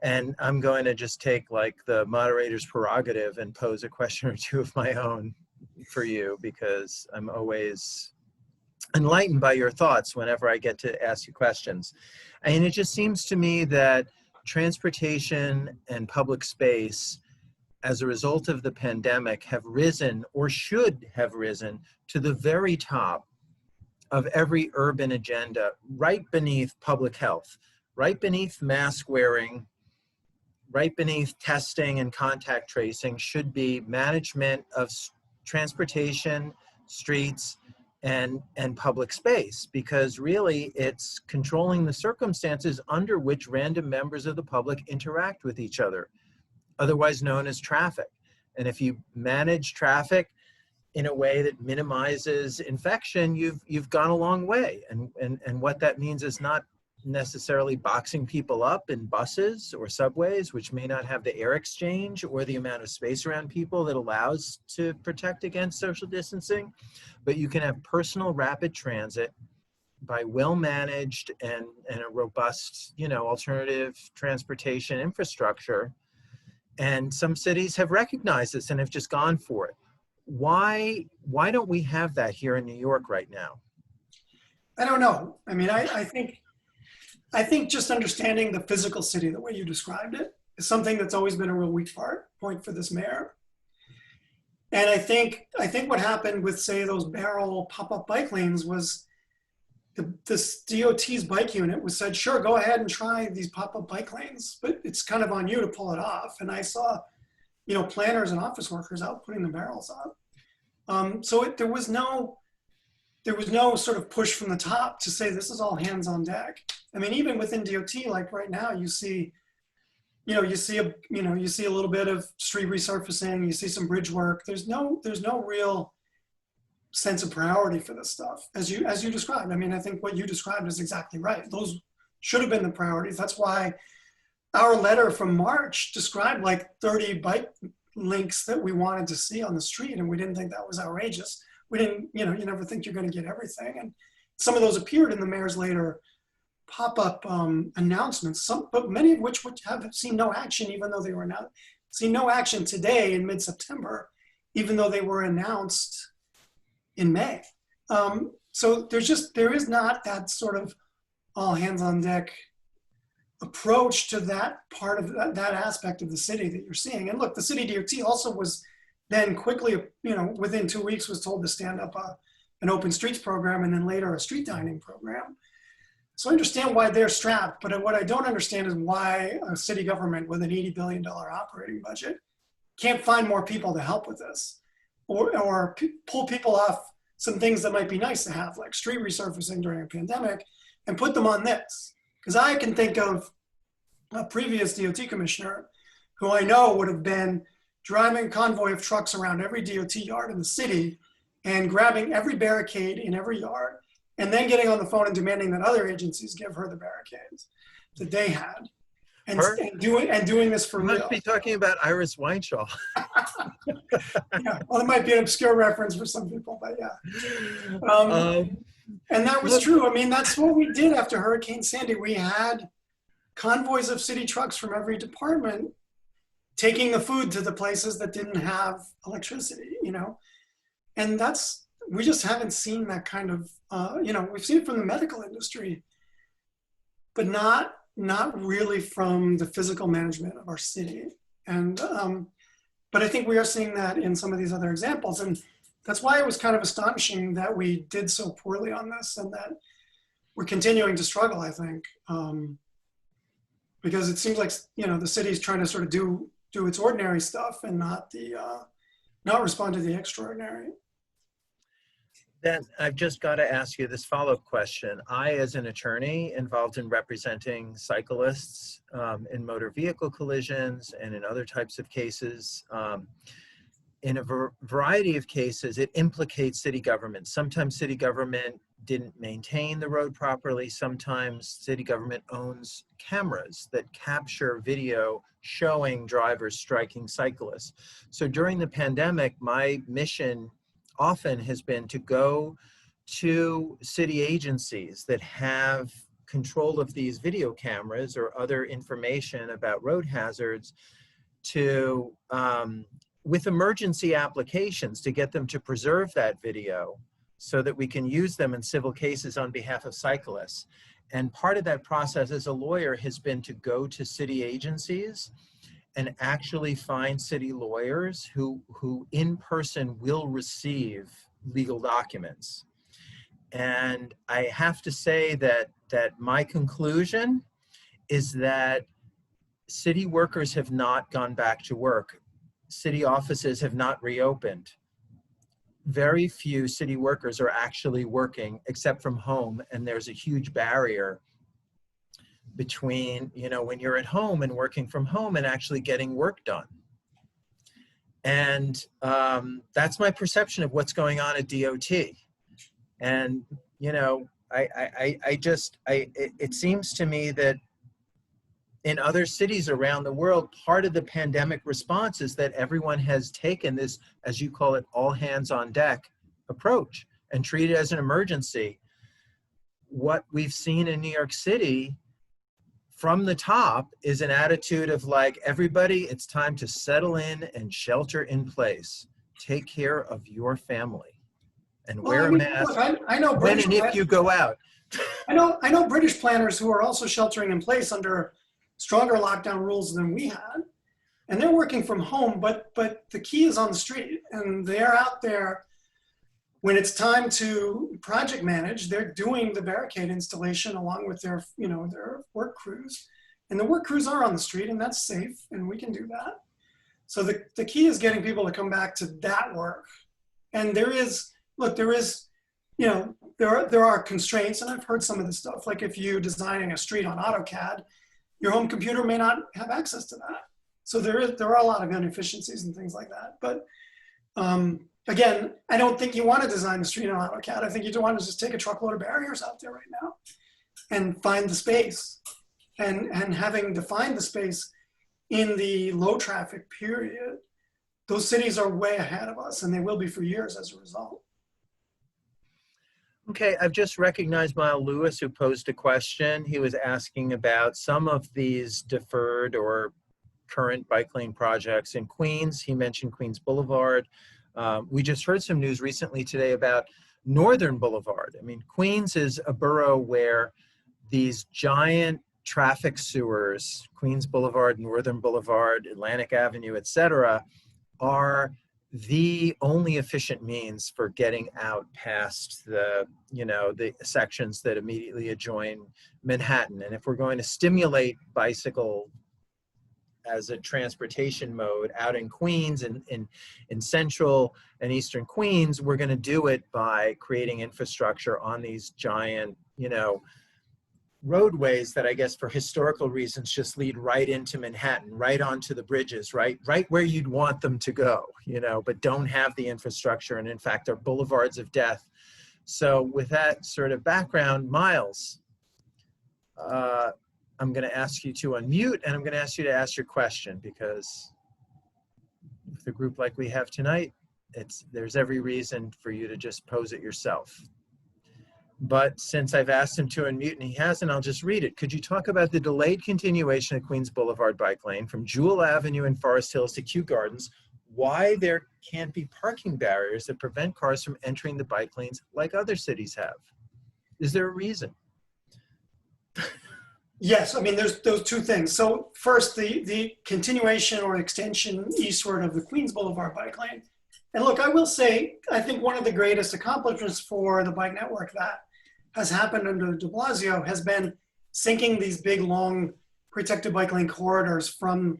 and I'm going to just take like the moderator's prerogative and pose a question or two of my own for you, because I'm always enlightened by your thoughts whenever I get to ask you questions. And it just seems to me that transportation and public space, as a result of the pandemic, have risen, or should have risen, to the very top of every urban agenda, right beneath public health, right beneath mask wearing, right beneath testing and contact tracing, should be management of transportation, streets, and public space, because really it's controlling the circumstances under which random members of the public interact with each other, otherwise known as traffic. And if you manage traffic in a way that minimizes infection, you've gone a long way. And what that means is not necessarily boxing people up in buses or subways, which may not have the air exchange or the amount of space around people that allows to protect against social distancing, but you can have personal rapid transit by well-managed and a robust, alternative transportation infrastructure. And some cities have recognized this and have just gone for it. Why don't we have that here in New York right now? I don't know. I mean, I think just understanding the physical city, the way you described it, is something that's always been a real weak point for this mayor. And I think what happened with, say, those barrel pop-up bike lanes was this DOT's bike unit was said, sure, go ahead and try these pop-up bike lanes, but it's kind of on you to pull it off. And I saw, planners and office workers out putting the barrels up. So there was no sort of push from the top to say this is all hands on deck. I mean, even within DOT, like right now, you see a little bit of street resurfacing, you see some bridge work. There's no real sense of priority for this stuff, as you described. I mean, I think what you described is exactly right. Those should have been the priorities. That's why our letter from March described like 30 bike links that we wanted to see on the street, and we didn't think that was outrageous. We didn't, you never think you're going to get everything. And some of those appeared in the mayor's later pop-up announcements, but many of which would have seen no action, even though they were announced. See no action today in mid-September, even though they were announced in May. So there is not that sort of all hands on deck approach to that part of that aspect of the city that you're seeing. And look, the city DOT also was then quickly, within 2 weeks was told to stand up an open streets program and then later a street dining program. So I understand why they're strapped, but what I don't understand is why a city government with an $80 billion operating budget can't find more people to help with this, or pull people off some things that might be nice to have, like street resurfacing during a pandemic, and put them on this. Because I can think of a previous DOT commissioner who I know would have been driving a convoy of trucks around every DOT yard in the city and grabbing every barricade in every yard, and then getting on the phone and demanding that other agencies give her the barricades that they had. And doing this for real. You must be talking about Iris Weinschall. Yeah, well, it might be an obscure reference for some people, but yeah. And that was true. I mean, that's what we did after Hurricane Sandy. We had convoys of city trucks from every department taking the food to the places that didn't have electricity, And we just haven't seen that kind of, we've seen it from the medical industry, but not really from the physical management of our city. And, but I think we are seeing that in some of these other examples. And that's why it was kind of astonishing that we did so poorly on this and that we're continuing to struggle, I think, because it seems like, the city's trying to sort of do its ordinary stuff and not respond to the extraordinary. Then I've just got to ask you this follow-up question. I, as an attorney involved in representing cyclists in motor vehicle collisions and in other types of cases, in a variety of cases, it implicates city government. Sometimes city government didn't maintain the road properly. Sometimes city government owns cameras that capture video showing drivers striking cyclists. So during the pandemic, my mission often has been to go to city agencies that have control of these video cameras or other information about road hazards to, with emergency applications, to get them to preserve that video so that we can use them in civil cases on behalf of cyclists. And part of that process as a lawyer has been to go to city agencies and actually find city lawyers who in person will receive legal documents. And I have to say that my conclusion is that city workers have not gone back to work. City offices have not reopened. Very few city workers are actually working except from home, and there's a huge barrier between, when you're at home and working from home and actually getting work done. And that's my perception of what's going on at DOT. And, it seems to me that in other cities around the world, part of the pandemic response is that everyone has taken this, as you call it, all hands on deck approach and treated it as an emergency. What we've seen in New York City from the top is an attitude of like, everybody, it's time to settle in and shelter in place. Take care of your family and wear a mask. Look, I know when and if you go out. I know British planners who are also sheltering in place under stronger lockdown rules than we had. and they're working from home, but the key is on the street, and they're out there when it's time to project manage. They're doing the barricade installation along with their, their work crews, and the work crews are on the street, and that's safe, and we can do that. So the key is getting people to come back to that work. And there are constraints, and I've heard some of this stuff, like if you're designing a street on AutoCAD, your home computer may not have access to that. So there are a lot of inefficiencies and things like that. But again, I don't think you want to design the street on AutoCAD. I think you want to just take a truckload of barriers out there right now and find the space. And having defined the space in the low traffic period, those cities are way ahead of us, and they will be for years as a result. Okay, I've just recognized Miles Lewis, who posed a question. He was asking about some of these deferred or current bike lane projects in Queens. He mentioned Queens Boulevard. We just heard some news recently today about Northern Boulevard. I mean, Queens is a borough where these giant traffic sewers, Queens Boulevard, Northern Boulevard, Atlantic Avenue, et cetera, are the only efficient means for getting out past the sections that immediately adjoin Manhattan. And if we're going to stimulate bicycle as a transportation mode out in Queens and in central and eastern Queens, we're going to do it by creating infrastructure on these giant, roadways that I guess for historical reasons just lead right into Manhattan, right onto the bridges, right where you'd want them to go, but don't have the infrastructure, and in fact are boulevards of death. So with that sort of background, Miles, I'm going to ask you to unmute, and I'm going to ask you to ask your question, because with a group like we have tonight, there's every reason for you to just pose it yourself. But since I've asked him to unmute and he hasn't, I'll just read it. Could you talk about the delayed continuation of Queens Boulevard bike lane from Jewel Avenue in Forest Hills to Kew Gardens? Why there can't be parking barriers that prevent cars from entering the bike lanes like other cities have? Is there a reason? Yes, I mean, there's those two things. So first, the continuation or extension eastward of the Queens Boulevard bike lane. And look, I will say, I think one of the greatest accomplishments for the bike network that has happened under de Blasio has been sinking these big, long, protected bike lane corridors from,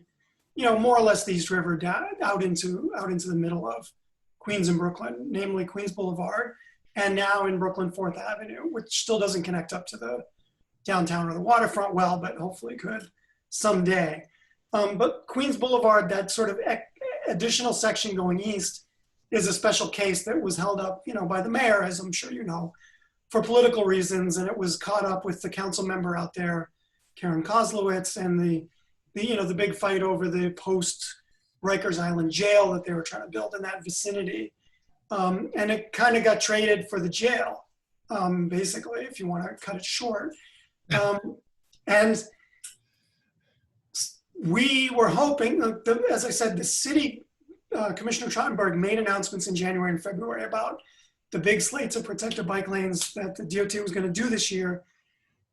more or less the East River down, out into the middle of Queens and Brooklyn, namely Queens Boulevard, and now in Brooklyn 4th Avenue, which still doesn't connect up to the downtown or the waterfront well, but hopefully could someday. But Queens Boulevard, that sort of additional section going east, is a special case that was held up, by the mayor, as I'm sure you know, for political reasons, and it was caught up with the council member out there, Karen Koslowitz, and the big fight over the post Rikers Island jail that they were trying to build in that vicinity, and it kind of got traded for the jail, basically, if you want to cut it short, and we were hoping, as I said, the city. Commissioner Trottenberg made announcements in January and February about the big slates of protected bike lanes that the DOT was going to do this year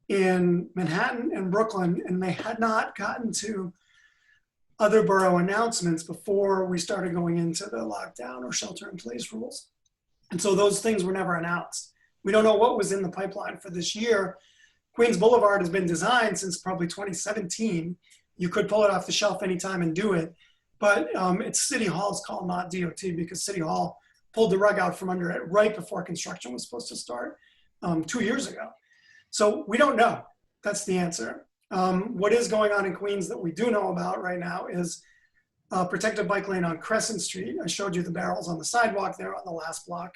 in Manhattan and Brooklyn, and they had not gotten to other borough announcements before we started going into the lockdown or shelter-in-place rules. And so those things were never announced. We don't know what was in the pipeline for this year. Queens Boulevard has been designed since probably 2017. You could pull it off the shelf anytime and do it. But it's City Hall's call, not DOT, because City Hall pulled the rug out from under it right before construction was supposed to start 2 years ago. So we don't know. That's the answer. What is going on in Queens that we do know about right now is a protected bike lane on Crescent Street. I showed you the barrels on the sidewalk there on the last block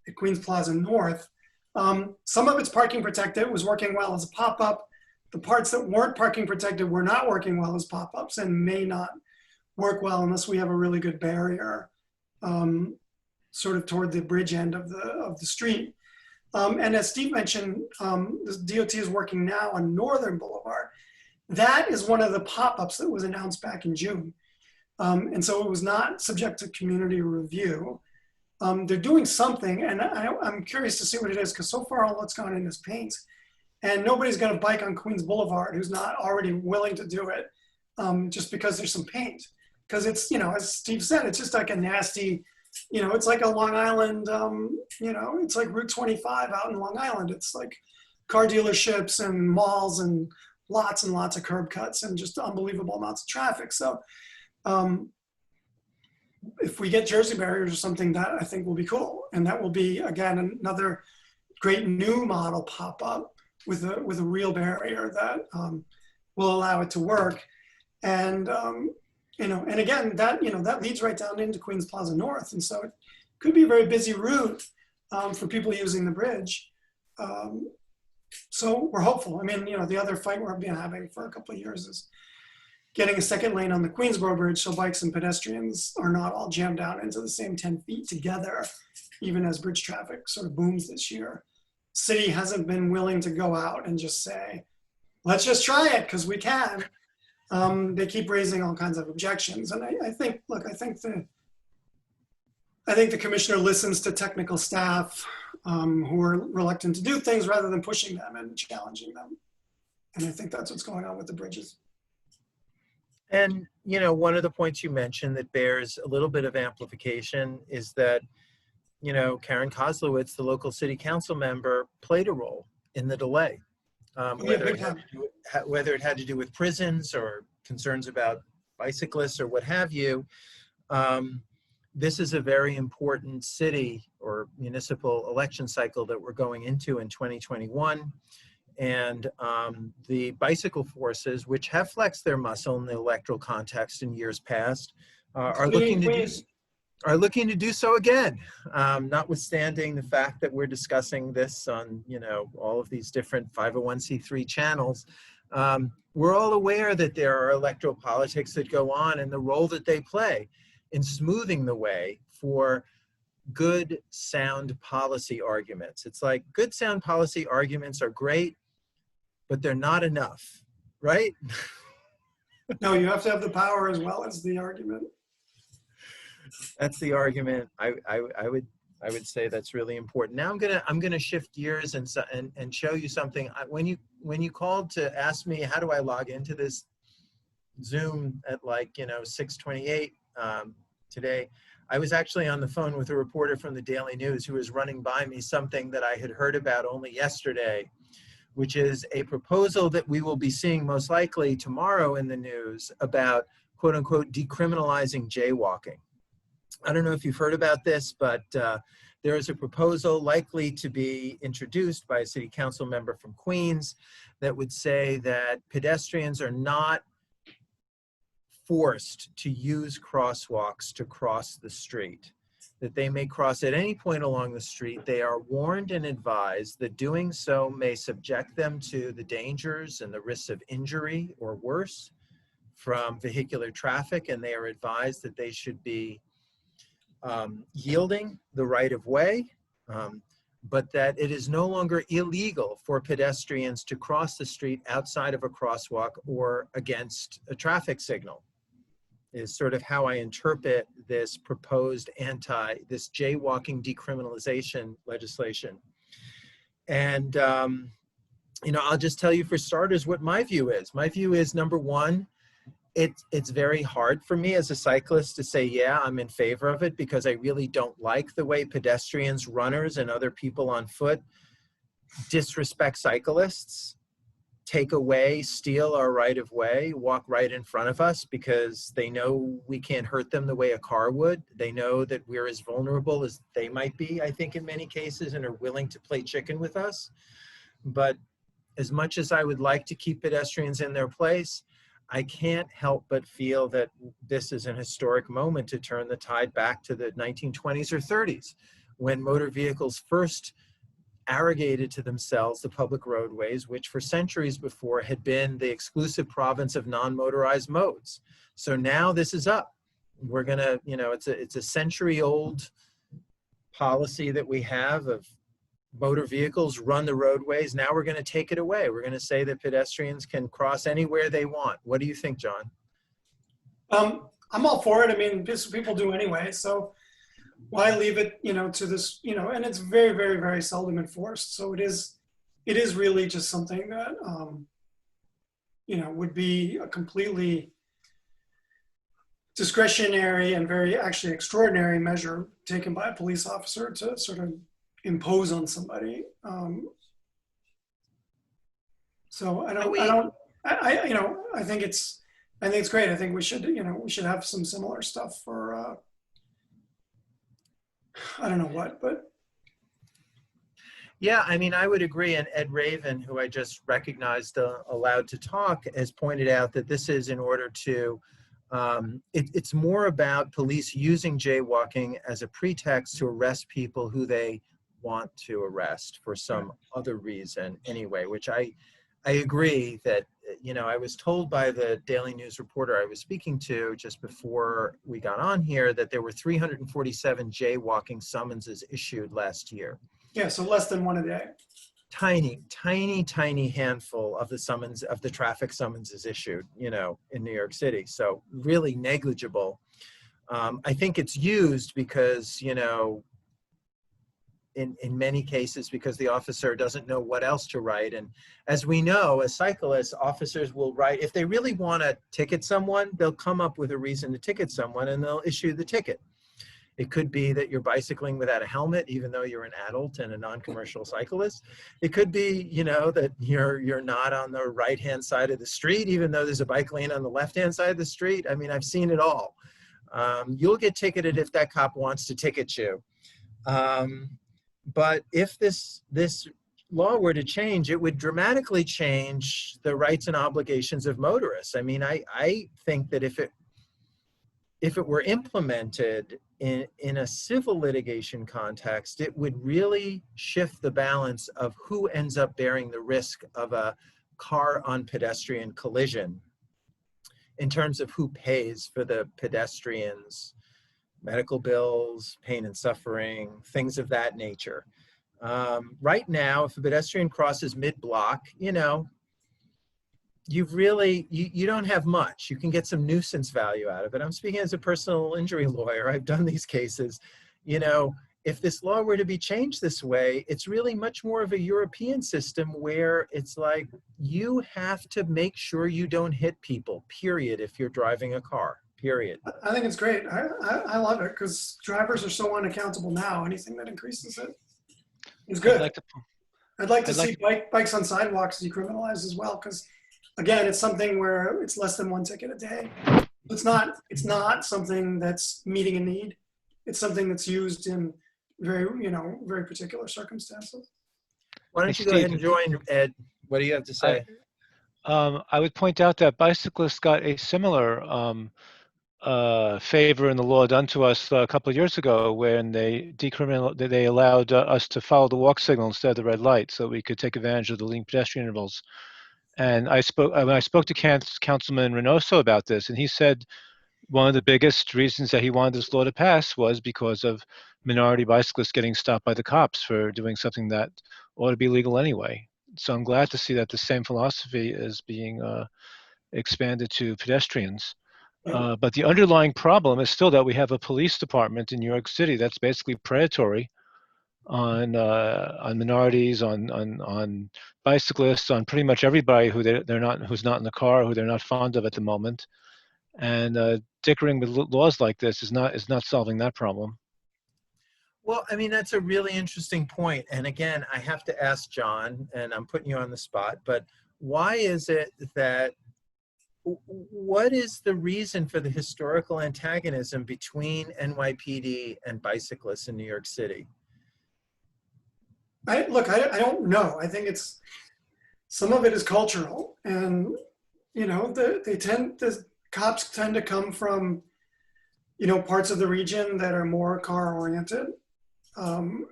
at Queens Plaza North. Some of it's parking protected. It was working well as a pop-up. The parts that weren't parking protected were not working well as pop-ups and may not work well unless we have a really good barrier sort of toward the bridge end of the street. And as Steve mentioned, the DOT is working now on Northern Boulevard. That is one of the pop-ups that was announced back in June. And so it was not subject to community review. They're doing something, and I'm curious to see what it is, because so far all that's gone in is paint. And nobody's gonna bike on Queens Boulevard who's not already willing to do it just because there's some paint. because it's, as Steve said, it's just like a nasty, it's like a Long Island, it's like Route 25 out in Long Island. It's like car dealerships and malls and lots of curb cuts and just unbelievable amounts of traffic. So if we get Jersey barriers or something, that I think will be cool. And that will be, again, another great new model pop up with a real barrier that will allow it to work. And, and again, that leads right down into Queens Plaza North. And so it could be a very busy route for people using the bridge. So we're hopeful. I mean, the other fight we've been having for a couple of years is getting a second lane on the Queensboro Bridge so bikes and pedestrians are not all jammed out into the same 10 feet together, even as bridge traffic sort of booms this year. City hasn't been willing to go out and just say, let's just try it because we can. They keep raising all kinds of objections. And I think the commissioner listens to technical staff who are reluctant to do things rather than pushing them and challenging them. And I think that's what's going on with the bridges. And, one of the points you mentioned that bears a little bit of amplification is that, Karen Koslowitz, the local city council member, played a role in the delay. Whether it had to do with prisons or concerns about bicyclists or what have you. This is a very important city or municipal election cycle that we're going into in 2021. And the bicycle forces, which have flexed their muscle in the electoral context in years past, are looking to do so again, notwithstanding the fact that we're discussing this on, all of these different 501c3 channels. We're all aware that there are electoral politics that go on and the role that they play in smoothing the way for good, sound policy arguments. It's like good, sound policy arguments are great, but they're not enough, right? No, you have to have the power as well as the argument. That's the argument. I would say that's really important. Now I'm gonna shift gears and show you something. When you called to ask me how do I log into this Zoom at 6:28 today, I was actually on the phone with a reporter from the Daily News who was running by me something that I had heard about only yesterday, which is a proposal that we will be seeing most likely tomorrow in the news about quote unquote decriminalizing jaywalking. I don't know if you've heard about this, but there is a proposal likely to be introduced by a city council member from Queens that would say that pedestrians are not forced to use crosswalks to cross the street, that they may cross at any point along the street. They are warned and advised that doing so may subject them to the dangers and the risks of injury or worse from vehicular traffic, and they are advised that they should be yielding the right of way, but that it is no longer illegal for pedestrians to cross the street outside of a crosswalk or against a traffic signal, is sort of how I interpret this proposed this jaywalking decriminalization legislation. And, I'll just tell you for starters what my view is. My view is, number one, it's very hard for me as a cyclist to say, yeah, I'm in favor of it, because I really don't like the way pedestrians, runners, and other people on foot disrespect cyclists, take away, steal our right of way, walk right in front of us because they know we can't hurt them the way a car would. They know that we're as vulnerable as they might be, I think, in many cases, and are willing to play chicken with us. But as much as I would like to keep pedestrians in their place, I can't help but feel that this is an historic moment to turn the tide back to the 1920s or 30s, when motor vehicles first arrogated to themselves the public roadways, which for centuries before had been the exclusive province of non-motorized modes. So now this is up. We're gonna, it's a century-old policy that we have of motor vehicles run the roadways. Now we're going to take it away. We're going to say that pedestrians can cross anywhere they want. What do you think, John? I'm all for it. I mean, people do anyway. So why leave it, to this, and it's very, very, very seldom enforced. So it is really just something that, would be a completely discretionary and very actually extraordinary measure taken by a police officer to sort of impose on somebody. So I think it's great. I think we should have some similar stuff for, I don't know what, but. Yeah, I mean, I would agree. And Ed Raven, who I just recognized allowed to talk, has pointed out that this is in order to, it's more about police using jaywalking as a pretext to arrest people who they want to arrest for some other reason anyway, which I agree that, I was told by the Daily News reporter I was speaking to just before we got on here that there were 347 jaywalking summonses issued last year. Yeah, so less than one a day. Tiny handful of the traffic summonses issued, in New York City. So really negligible. I think it's used because, in many cases, because the officer doesn't know what else to write. And as we know, as cyclists, officers will write, if they really want to ticket someone, they'll come up with a reason to ticket someone and they'll issue the ticket. It could be that you're bicycling without a helmet, even though you're an adult and a non-commercial cyclist. It could be, that you're not on the right-hand side of the street, even though there's a bike lane on the left-hand side of the street. I mean, I've seen it all. You'll get ticketed if that cop wants to ticket you. But if this law were to change, it would dramatically change the rights and obligations of motorists. I mean, I think that if it were implemented in a civil litigation context, it would really shift the balance of who ends up bearing the risk of a car on pedestrian collision in terms of who pays for the pedestrians' medical bills, pain and suffering, things of that nature. Right now, if a pedestrian crosses mid-block, you don't have much. You can get some nuisance value out of it. I'm speaking as a personal injury lawyer. I've done these cases. If this law were to be changed this way, it's really much more of a European system where it's like you have to make sure you don't hit people, period, if you're driving a car, period. I think it's great. I love it because drivers are so unaccountable now. Anything that increases it is good. I'd like to see bikes on sidewalks decriminalized as well because, again, it's something where it's less than one ticket a day. It's not something that's meeting a need. It's something that's used in very particular circumstances. Why don't you go ahead and join, Ed? What do you have to say? I would point out that bicyclists got a similar favor in the law done to us a couple of years ago when they allowed us to follow the walk signal instead of the red light so we could take advantage of the lean pedestrian intervals. And when I spoke to Councilman Reynoso about this, and he said one of the biggest reasons that he wanted this law to pass was because of minority bicyclists getting stopped by the cops for doing something that ought to be legal anyway. So I'm glad to see that the same philosophy is being expanded to pedestrians. But the underlying problem is still that we have a police department in New York City that's basically predatory on minorities, on bicyclists, on pretty much everybody who's not in the car, who they're not fond of at the moment. And dickering with laws like this is not solving that problem. Well, I mean, that's a really interesting point. And again, I have to ask John, and I'm putting you on the spot, but why is it that, what is the reason for the historical antagonism between NYPD and bicyclists in New York City? I don't know. I think some of it is cultural, and the cops tend to come from parts of the region that are more car oriented. And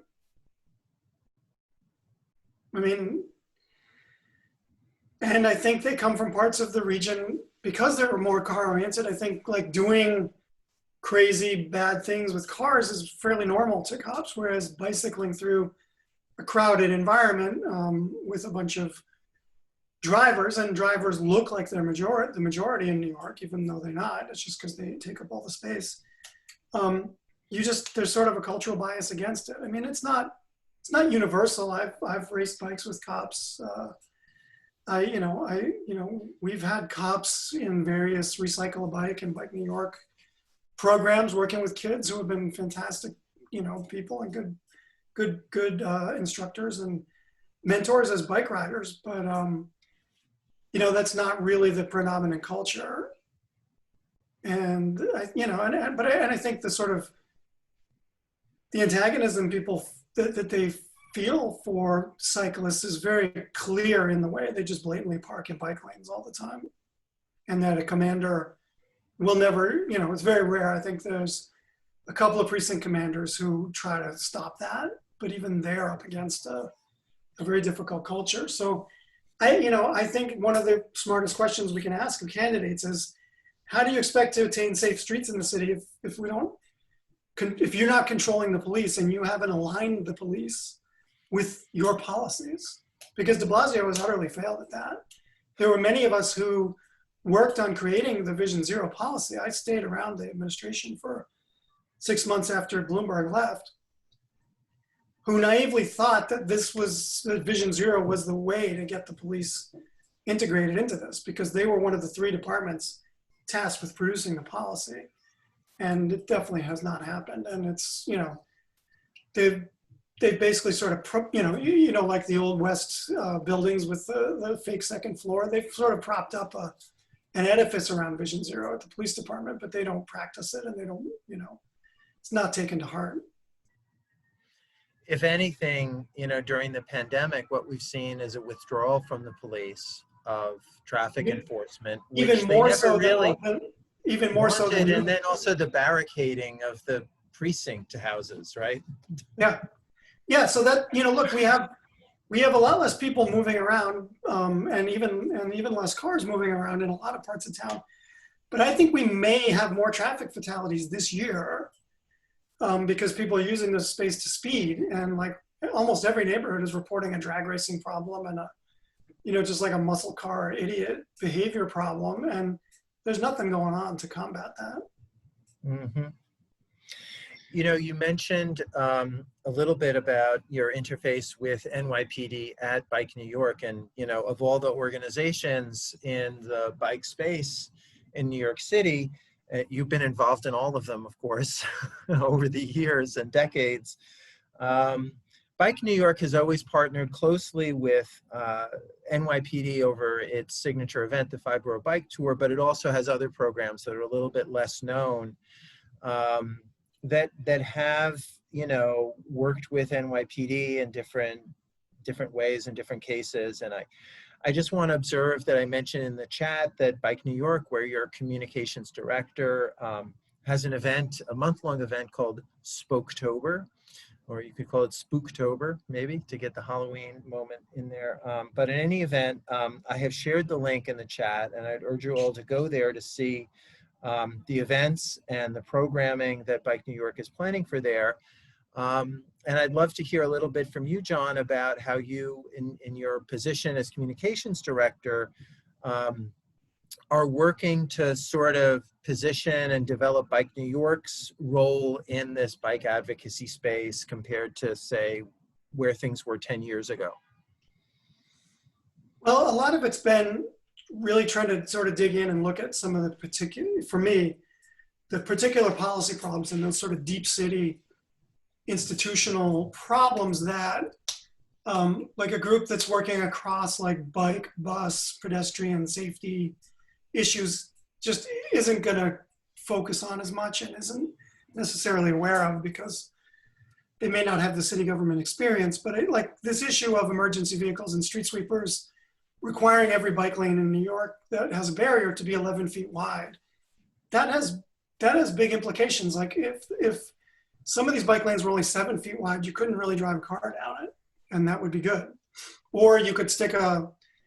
I think they come from parts of the region because they're more car oriented. I think like doing crazy bad things with cars is fairly normal to cops, whereas bicycling through a crowded environment with a bunch of drivers, and drivers look like they're the majority in New York, even though they're not. It's just because they take up all the space. There's sort of a cultural bias against it. I mean, it's not universal. I've raced bikes with cops. We've had cops in various Recycle a Bike and Bike New York programs working with kids who have been fantastic, people and good instructors and mentors as bike riders. But, that's not really the predominant culture. And, I think the sort of the antagonism people that they feel for cyclists is very clear in the way they just blatantly park in bike lanes all the time. And that a commander will never, it's very rare. I think there's a couple of precinct commanders who try to stop that, but even they're up against a very difficult culture. So I think one of the smartest questions we can ask of candidates is, how do you expect to attain safe streets in the city if you're not controlling the police and you haven't aligned the police with your policies? Because de Blasio has utterly failed at that. There were many of us who worked on creating the Vision Zero policy. I stayed around the administration for 6 months after Bloomberg left, who naively thought that that Vision Zero was the way to get the police integrated into this, because they were one of the 3 departments tasked with producing the policy. And it definitely has not happened. And it's, they've basically sort of, like the old West buildings with the fake second floor, they've sort of propped up an edifice around Vision Zero at the police department, but they don't practice it, and they don't, it's not taken to heart. If anything, during the pandemic, what we've seen is a withdrawal from the police of traffic enforcement, which even more so really even more so than, and then also the barricading of the precinct houses, right? Yeah. So that, look, we have a lot less people moving around, and even less cars moving around in a lot of parts of town. But I think we may have more traffic fatalities this year, because people are using this space to speed, and like almost every neighborhood is reporting a drag racing problem and just like a muscle car idiot behavior problem, and there's nothing going on to combat that. Mm-hmm. You mentioned a little bit about your interface with NYPD at Bike New York, and of all the organizations in the bike space in New York City, you've been involved in all of them, of course, over the years and decades. Bike New York has always partnered closely with NYPD over its signature event, the 5 Borough Bike Tour, but it also has other programs that are a little bit less known, that have, worked with NYPD in different ways in different cases. And I just want to observe that I mentioned in the chat that Bike New York, where your communications director, has an event, a month-long event called Spoketober, or you could call it Spooktober, maybe, to get the Halloween moment in there. But in any event, I have shared the link in the chat, and I'd urge you all to go there to see the events and the programming that Bike New York is planning for there. And I'd love to hear a little bit from you, John, about how you, in your position as communications director, are working to sort of position and develop Bike New York's role in this bike advocacy space compared to, say, where things were 10 years ago. Well, a lot of it's been really trying to sort of dig in and look at some of the the particular policy problems and those sort of deep city institutional problems that like a group that's working across like bike, bus, pedestrian safety issues just isn't going to focus on as much and isn't necessarily aware of, because they may not have the city government experience. But like this issue of emergency vehicles and street sweepers requiring every bike lane in New York that has a barrier to be 11 feet wide, that has big implications. Like if some of these bike lanes were only 7 feet wide, you couldn't really drive a car down it, and that would be good. Or you could stick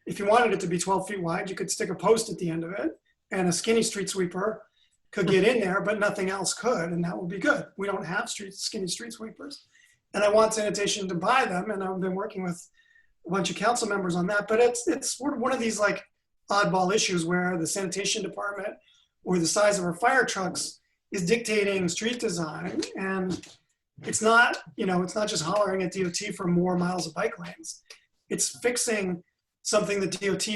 if you wanted it to be 12 feet wide, you could stick a post at the end of it, and a skinny street sweeper could get in there, but nothing else could, and that would be good. We don't have skinny street sweepers. And I want sanitation to buy them, and I've been working with a bunch of council members on that, but it's one of these like oddball issues where the sanitation department or the size of our fire trucks is dictating street design. And it's not, it's not just hollering at DOT for more miles of bike lanes. It's fixing something that DOT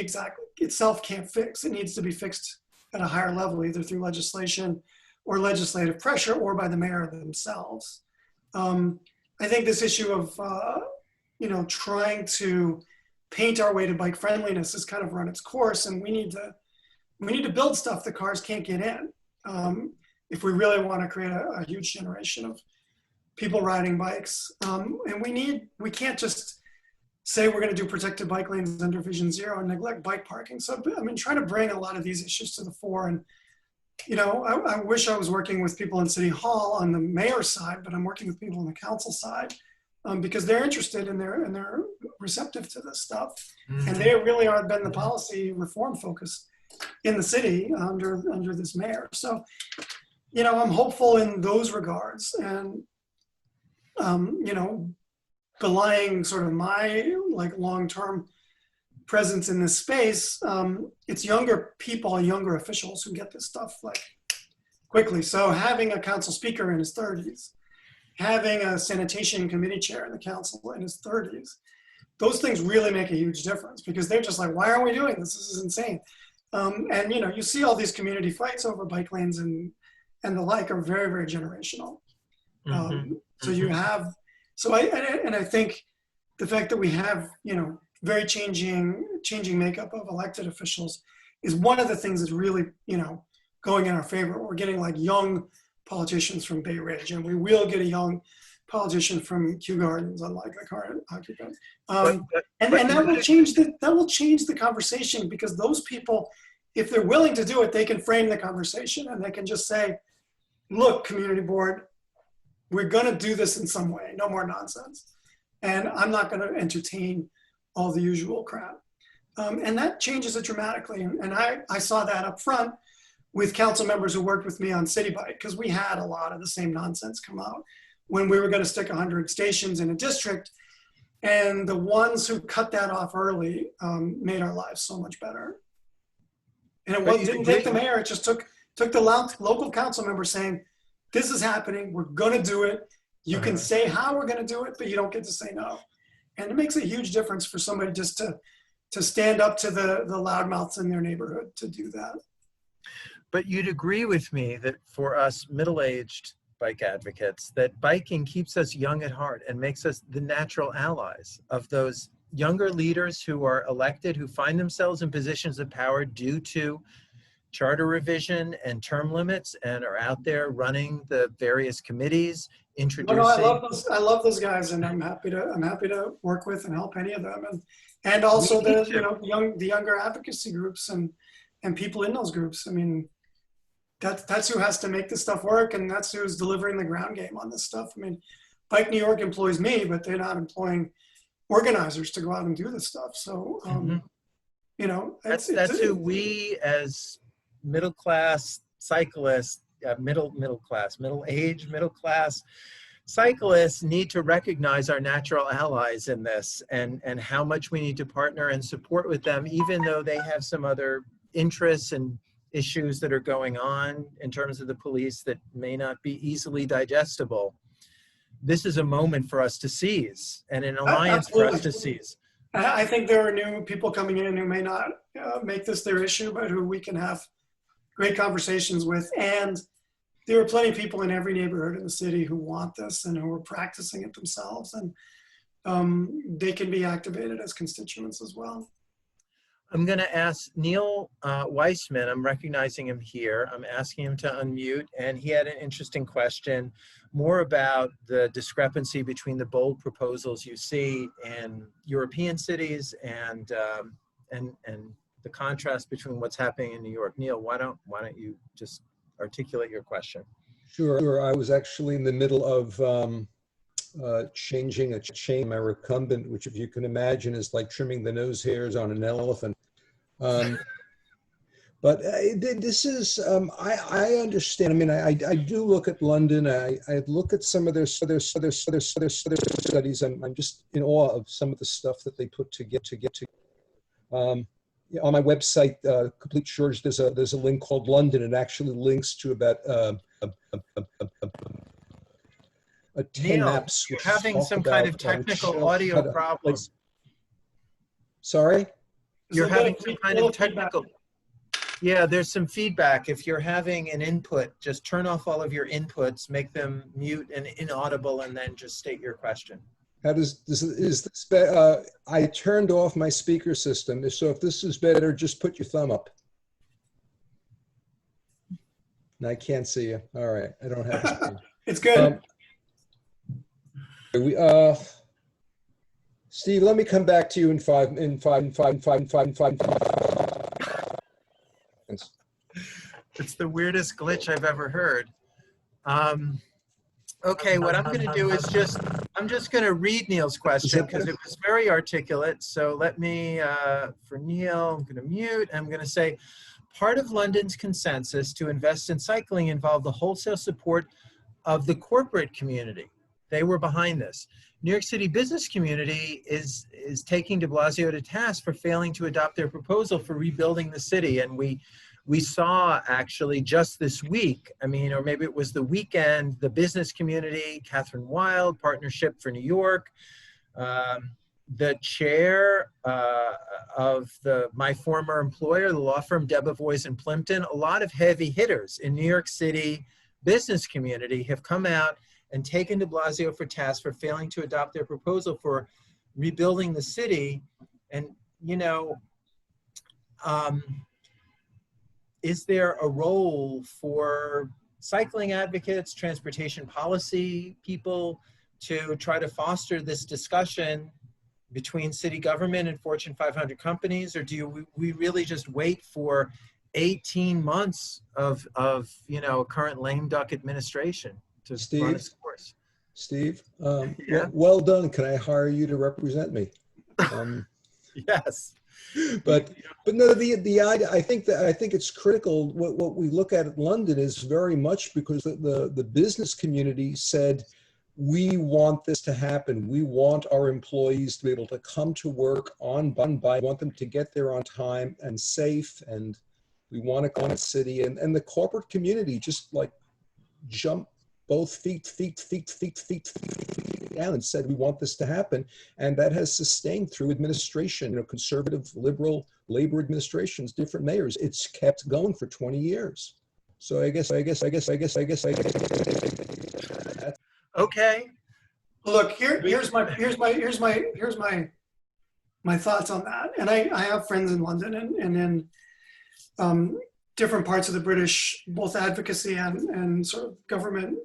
itself can't fix. It needs to be fixed at a higher level, either through legislation or legislative pressure or by the mayor themselves. I think this issue of, trying to paint our way to bike friendliness has kind of run its course, and we need to build stuff that cars can't get in. If we really want to create a huge generation of people riding bikes. And we can't just say we're going to do protected bike lanes under Vision Zero and neglect bike parking. So, trying to bring a lot of these issues to the fore. And, I wish I was working with people in City Hall on the mayor's side, but I'm working with people on the council side because they're interested and they're receptive to this stuff. Mm-hmm. And they really are been the policy reform focus in the city under this mayor. So, I'm hopeful in those regards. And, belying sort of my long-term presence in this space, it's younger people, younger officials who get this stuff quickly. So having a council speaker in his 30s, having a sanitation committee chair in the council in his 30s, those things really make a huge difference because they're just like, why aren't we doing this? This is insane. And you see all these community fights over bike lanes and the like are very, very generational. So you have, I think the fact that we have, very changing makeup of elected officials is one of the things that's really, going in our favor. We're getting young politicians from Bay Ridge, and we will get a young politician from Kew Gardens, unlike the current occupant. And that will change the conversation because those people, if they're willing to do it, they can frame the conversation and they can just say, look, community board, we're going to do this in some way, no more nonsense. And I'm not going to entertain all the usual crap. And that changes it dramatically. And I saw that up front with council members who worked with me on City Bike, because we had a lot of the same nonsense come out when we were going to stick 100 stations in a district. And the ones who cut that off early made our lives so much better. And it didn't take the mayor, it just took the local council member saying, this is happening, we're gonna do it. You can say how we're gonna do it, but you don't get to say no. And it makes a huge difference for somebody just to stand up to the loudmouths in their neighborhood to do that. But you'd agree with me that for us middle-aged bike advocates, that biking keeps us young at heart and makes us the natural allies of those younger leaders who are elected, who find themselves in positions of power due to charter revision and term limits and are out there running the various committees, introducing. I love those guys, and I'm happy to work with and help any of them, and also the younger advocacy groups and people in those groups. That's who has to make this stuff work, and that's who's delivering the ground game on this stuff. Bike New York employs me, but they're not employing organizers to go out and do this stuff. So that's who we as middle-class cyclists, middle-class cyclists need to recognize our natural allies in this and how much we need to partner and support with them, even though they have some other interests and issues that are going on in terms of the police that may not be easily digestible. This is a moment for us to seize and an alliance for us to seize. I think there are new people coming in who may not make this their issue, but who we can have great conversations with. And there are plenty of people in every neighborhood in the city who want this and who are practicing it themselves. And they can be activated as constituents as well. I'm going to ask Neil Weissman, I'm recognizing him here. I'm asking him to unmute, and he had an interesting question more about the discrepancy between the bold proposals you see in European cities and the contrast between what's happening in New York. Neil, why don't you just articulate your question? Sure. I was actually in the middle of changing a chain, my recumbent, which, if you can imagine, is like trimming the nose hairs on an elephant. But this is, I understand. I do look at London. I look at some of their studies. I'm just in awe of some of the stuff that they put to get to. On my website, Complete Shortage, there's a link called London. It actually links to about 10 maps. You're having some kind of technical audio problems. Sorry? You're having some kind of technical. Yeah, there's some feedback. If you're having an input, just turn off all of your inputs, make them mute and inaudible, and then just state your question. How is this I turned off my speaker system. So if this is better, just put your thumb up. And I can't see you. All right. I don't have a screen. It's good. Steve, let me come back to you in five. It's the weirdest glitch I've ever heard. Okay, what I'm going to do is I'm just going to read Neil's question because it was very articulate. So let me, for Neil, I'm going to mute. I'm going to say, part of London's consensus to invest in cycling involved the wholesale support of the corporate community. They were behind this. New York City business community is taking de Blasio to task for failing to adopt their proposal for rebuilding the city. And we saw actually just this week, I mean, or maybe it was the weekend, the business community, Catherine Wild, Partnership for New York, the chair of my former employer, the law firm Debevoise and Plimpton, a lot of heavy hitters in New York City business community have come out and taken de Blasio for task for failing to adopt their proposal for rebuilding the city. And, you know, is there a role for cycling advocates, transportation policy people to try to foster this discussion between city government and Fortune 500 companies? Or do we really just wait for 18 months of you know, current lame duck administration to run its course? Steve, yeah. well done. Can I hire you to represent me? Yes. But no, the idea, I think it's critical. What we look at London is very much because the business community said, we want this to happen. We want our employees to be able to come to work on bike. We want them to get there on time and safe, and we want to come to the city. And the corporate community just like jumped both feet down and said, we want this to happen. And that has sustained through administration, you know, conservative, liberal, labor administrations, different mayors. It's kept going for 20 years. So I guess. Okay. Look, here's my thoughts on that. And I have friends in London and in different parts of the British, both advocacy and sort of government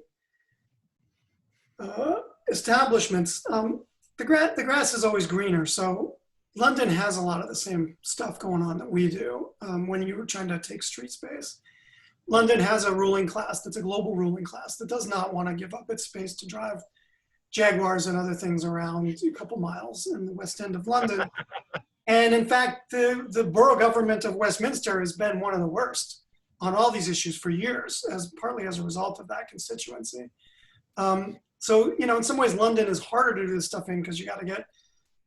establishments. The grass is always greener. So London has a lot of the same stuff going on that we do when you were trying to take street space. London has a ruling class that's a global ruling class that does not want to give up its space to drive Jaguars and other things around a couple miles in the West End of London. And in fact, the borough government of Westminster has been one of the worst on all these issues for years, partly as a result of that constituency. So, you know, in some ways, London is harder to do this stuff in because you got to get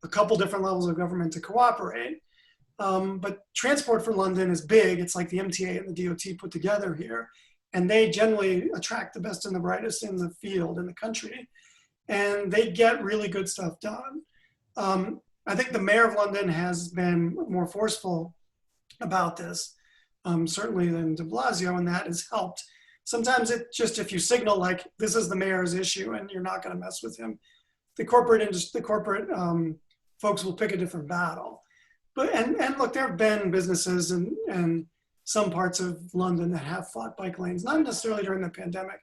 a couple different levels of government to cooperate. But Transport for London is big. It's like the MTA and the DOT put together here. And they generally attract the best and the brightest in the field, in the country. And they get really good stuff done. I think the mayor of London has been more forceful about this, certainly than de Blasio, and that has helped. Sometimes it just, if you signal like, this is the mayor's issue and you're not gonna mess with him, the corporate folks will pick a different battle. But, and look, there have been businesses and some parts of London that have fought bike lanes, not necessarily during the pandemic.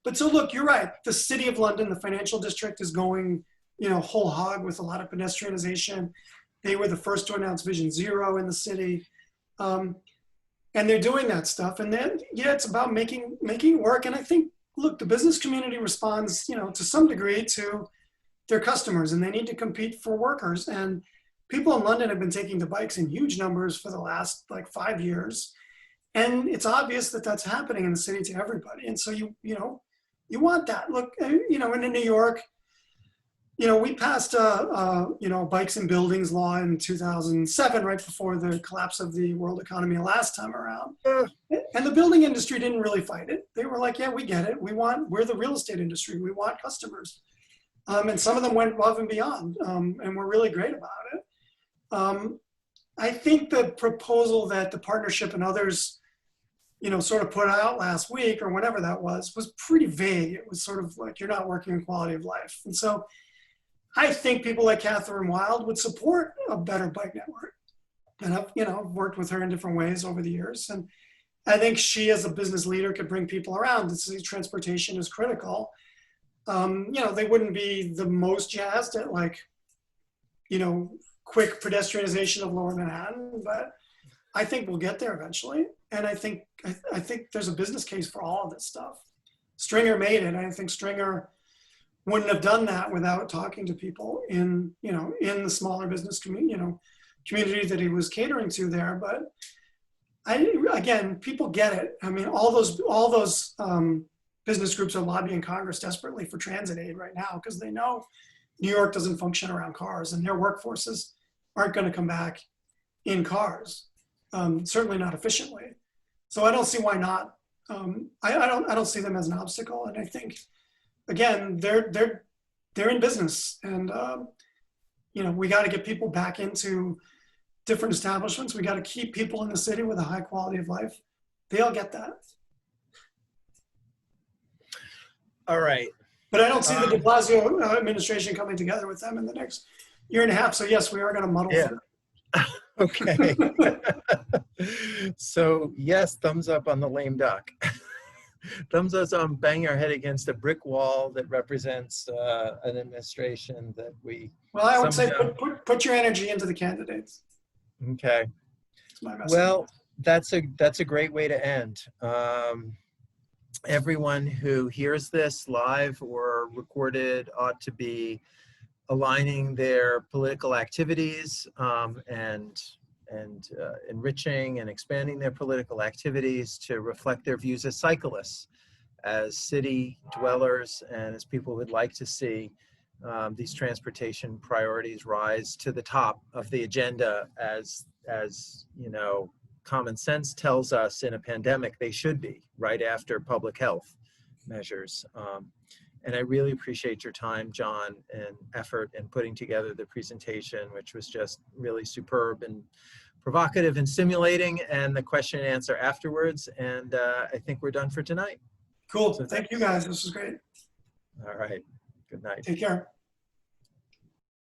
But so look, you're right. The city of London, the financial district is going, you know, whole hog with a lot of pedestrianization. They were the first to announce Vision Zero in the city. And they're doing that stuff. And then, yeah, it's about making it work. And I think, look, the business community responds, you know, to some degree to their customers, and they need to compete for workers. And people in London have been taking to bikes in huge numbers for the last like 5 years. And it's obvious that that's happening in the city to everybody. And so you want that. Look, you know, in New York, you know, we passed bikes and buildings law in 2007, right before the collapse of the world economy last time around. And the building industry didn't really fight it. They were like, yeah, we get it. We're the real estate industry. We want customers. And some of them went above and beyond, and were really great about it. I think the proposal that the partnership and others, sort of put out last week or whenever that was pretty vague. It was sort of like, you're not working on quality of life. And so I think people like Catherine Wild would support a better bike network. And I've worked with her in different ways over the years. And I think she, as a business leader, could bring people around. Transportation is critical. They wouldn't be the most jazzed at quick pedestrianization of Lower Manhattan, but I think we'll get there eventually. And I think there's a business case for all of this stuff. Stringer made it. I think Stringer wouldn't have done that without talking to people in the smaller business community that he was catering to there. But again, people get it. I mean, all those business groups are lobbying Congress desperately for transit aid right now because they know New York doesn't function around cars, and their workforces aren't going to come back in cars, certainly not efficiently. So I don't see why not. I don't see them as an obstacle, and I think, again, they're in business, and we got to get people back into different establishments. We got to keep people in the city with a high quality of life. They all get that. All right. But I don't see the de Blasio administration coming together with them in the next year and a half. So yes, we are going to muddle through. Okay. So yes, thumbs up on the lame duck. Thumbs up on banging our head against a brick wall that represents an administration that we. Well, I would say put your energy into the candidates. Okay. That's my message. Well, that's a great way to end. Everyone who hears this live or recorded ought to be aligning their political activities and enriching and expanding their political activities to reflect their views as cyclists, as city dwellers, and as people who would like to see these transportation priorities rise to the top of the agenda as common sense tells us in a pandemic they should be, right after public health measures. And I really appreciate your time, John, and effort in putting together the presentation, which was just really superb and provocative and stimulating, and the question and answer afterwards. And I think we're done for tonight. Cool. So thank you guys. This was great. All right. Good night. Take care.